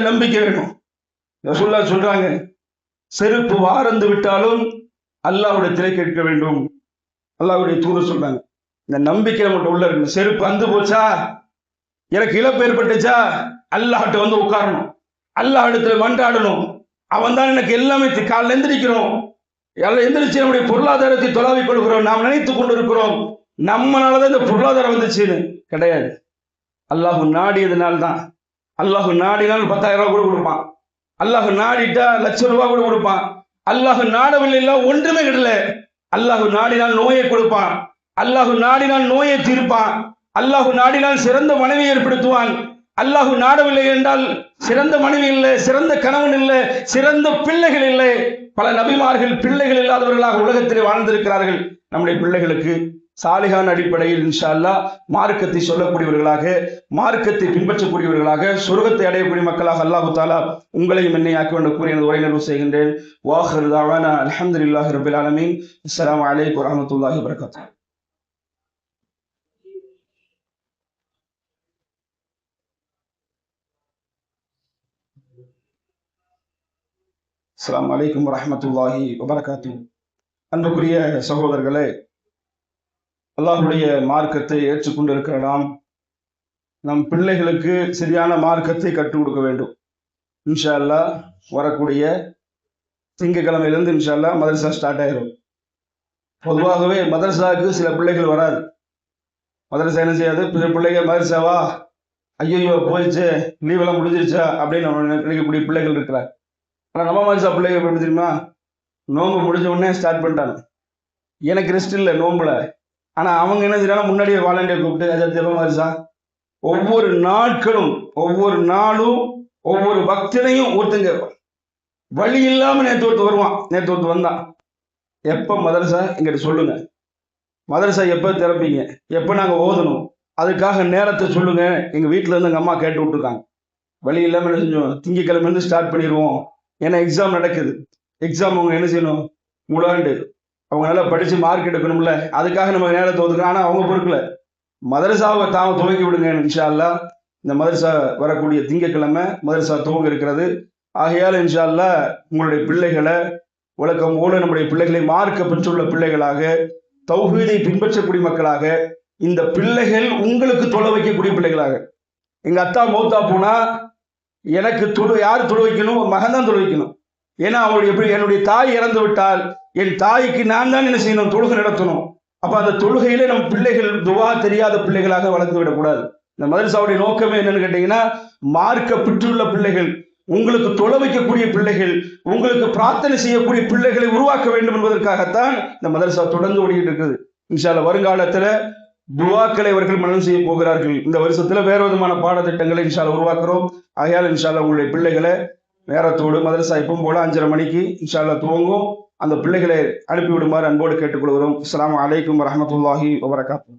நம்பிக்கை வேணும். ரசூலுல்லாஹ் சொல்றாங்க, செருப்பு வாரந்து விட்டாலும் அல்லாஹ்விடத்திலே கேட்க வேண்டும். அல்லாஹ்வுடைய தூதர் சொல்றாங்க, இந்த நம்பிக்கை நம்மகிட்ட உள்ள இருக்கு. செருப்பு அந்து போச்சா, எனக்கு இழப்பு ஏற்பட்டுச்சா, அல்லாஹ்ட்ட வந்து உட்காரணும், அல்லாஹ் இடத்துல மன்றாடணும். அவன் தான் எனக்கு எல்லாமே. காலையில் எந்திரிக்கிறோம், எந்திரிச்சு நம்முடைய பொருளாதாரத்தை தொலாவிக் கொள்கிறோம், நாம் நினைத்துக் கொண்டிருக்கிறோம் நம்மளாலதான் இந்த பொருளாதாரம் வந்துச்சுன்னு. கிடையாது, அல்லாஹ் நாடியதுனால்தான். அல்லாஹ் நாடினால் 10,000 ரூபாய் கூட கொடுப்பான், அல்லாஹ் நாடிட்டா லட்சம் ரூபாய் கூட கொடுப்பான். அல்லாஹ் நாடவில்லை, ஒன்றுமே கிடையல. அல்லாஹ் நாடினால் நோயை கொடுப்பான், அல்லாஹ் நாடினால் நோயை தீர்ப்பான், அல்லாஹ் நாடினால் சிறந்த மனைவியை ஏற்படுத்துவான். அல்லாஹ் நாடவில்லை என்றால் சிறந்த மனைவி இல்லை, சிறந்த கணவன் இல்லை, சிறந்த பிள்ளைகள் இல்லை. பல நபிமார்கள் பிள்ளைகள் இல்லாதவர்களாக உலகத்திலே வாழ்ந்திருக்கிறார்கள். நம்முடைய பிள்ளைகளுக்கு சாலிகான அடிப்படையில் இன்ஷா அல்லாஹ் மார்க்கத்தை சொல்லக்கூடியவர்களாக, மார்க்கத்தை பின்பற்றக்கூடியவர்களாக, சொர்க்கத்தை அடையக்கூடிய மக்களாக அல்லாஹு தஆலா உங்களையும் என்னை ஆக்க வேண்டும் கூறி எனது உரை நிறைவு செய்கின்றேன். வாஹிரு தஅவானா அல்ஹம்துலில்லாஹி ரப்பில் ஆலமீன். அஸ்ஸலாமு அலைக்கும் வரஹ்மத்துல்லாஹி வபரகாத்துஹு. அஸ்ஸலாமு அலைக்கும் வரஹ்மத்துல்லாஹி வபரகாத்துஹு. அன்புக்குரிய சகோதரர்களே, அல்லாஹ்வுடைய மார்க்கத்தை ஏற்றுக்கொண்டிருக்கிற நம் பிள்ளைகளுக்கு சரியான மார்க்கத்தை கற்றுக் கொடுக்க வேண்டும். இன்ஷா அல்லாஹ் வரக்கூடிய திங்கக்கிழமையிலிருந்து இன்ஷா அல்லாஹ் மதரசா ஸ்டார்ட் ஆயிரும். பொதுவாகவே மதரசாவுக்கு சில பிள்ளைகள் வராது. மதரசா என்ன செய்யாது, பிள்ளைங்க மதரசாவா, ஐயோ போயிடுச்சு, லீவெல்லாம் முடிஞ்சிருச்சா அப்படின்னு நினைக்கக்கூடிய பிள்ளைகள் இருக்கிறார். ஆனால் நம்ம மதரசா பிள்ளைங்க எப்படி தெரியுமா, நோன்பு முடிஞ்ச உடனே ஸ்டார்ட் பண்ணிட்டாங்க. எனக்கு ரெஸ்ட் இல்லை நோன்புல. ஆனால் அவங்க என்ன செய்யறாங்க, முன்னாடியே வாலண்டியர் கூப்பிட்டு ஜெப மதரசா, ஒவ்வொரு நாட்களும் ஒவ்வொரு நாளும் ஒவ்வொரு பக்தனையும் ஒருத்தங்க வழி இல்லாமல் நேற்று வருவான். நேற்று வந்தான், எப்போ மதரசா எங்கிட்ட சொல்லுங்க, மதரசா எப்போ திறப்பீங்க, எப்போ நாங்கள் ஓதணும், அதுக்காக நேரத்தை சொல்லுங்க. எங்கள் வீட்டில் இருந்து எங்கள் அம்மா கேட்டு விட்டுருக்காங்க. வழி இல்லாமல் என்ன செஞ்சோம், திங்கக்கிழமைலேருந்து ஸ்டார்ட் பண்ணிடுவோம். ஏன்னா எக்ஸாம் நடக்குது. எக்ஸாம் அவங்க என்ன செய்யணும், முழாண்டு அவங்க நல்லா படித்து மார்க் எடுக்கணும்ல, அதுக்காக நம்ம நேரத்தை ஒதுக்கணும். ஆனால் அவங்க பொறுக்கல, மதரசாவை தாம துவங்கி விடுங்க. இன்ஷா அல்லாஹ் இந்த மதரசா வரக்கூடிய திங்கக்கிழமை மதரசா துவங்க இருக்கிறது. ஆகையால் இன்ஷா அல்லாஹ் உங்களுடைய பிள்ளைகளை வழக்கம் போல நம்முடைய பிள்ளைகளை மார்க்க பெற்றுள்ள பிள்ளைகளாக, தௌஹீதை பின்பற்றக்கூடிய மக்களாக, இந்த பிள்ளைகள் உங்களுக்கு தொலை வைக்கக்கூடிய பிள்ளைகளாக, எங்கள் அத்தா மௌத்தா போனா எனக்கு யார் தொழு வைக்கணும்? மகன் தான் தொழு வைக்கணும். ஏன்னா அவருடைய எப்படி என்னுடைய தாய் இறந்து விட்டால் என் தாய்க்கு நான் தான் என்ன செய்யணும்? தொழுகை நடத்தணும். அப்ப அந்த தொழுகையிலே நம்ம பிள்ளைகள் துவா தெரியாத பிள்ளைகளாக வளர்த்து விடக்கூடாது. இந்த மதரசாவுடைய நோக்கமே என்னன்னு கேட்டீங்கன்னா, மார்க்க பெற்றுள்ள பிள்ளைகள், உங்களுக்கு தொழ வைக்கக்கூடிய பிள்ளைகள், உங்களுக்கு பிரார்த்தனை செய்யக்கூடிய பிள்ளைகளை உருவாக்க வேண்டும் என்பதற்காகத்தான் இந்த மதரசா தொடர்ந்து ஓடிக்கிட்டு இருக்குது. இன்ஷா அல்லாஹ் வருங்காலத்துல துவாக்களை அவர்கள் மனனம் செய்ய போகிறார்கள். இந்த வருஷத்துல வேற விதமான பாடத்திட்டங்களை இன்ஷா அல்லாஹ் உருவாக்குறோம். ஆகையால் இன்ஷா அல்லாஹ் உங்களுடைய பிள்ளைகளை நேரத்தோடு மதரசா எப்பவும் போல 5:30 மணிக்கு இன்ஷா அல்லாஹ் துவங்கும். அந்த பிள்ளைகளை அனுப்பிவிடுமாறு அன்போடு கேட்டுக்கொள்கிறோம். அஸ்ஸலாமு அலைக்கும் வரஹ்மத்துல்லாஹி வபரகாத்துஹு.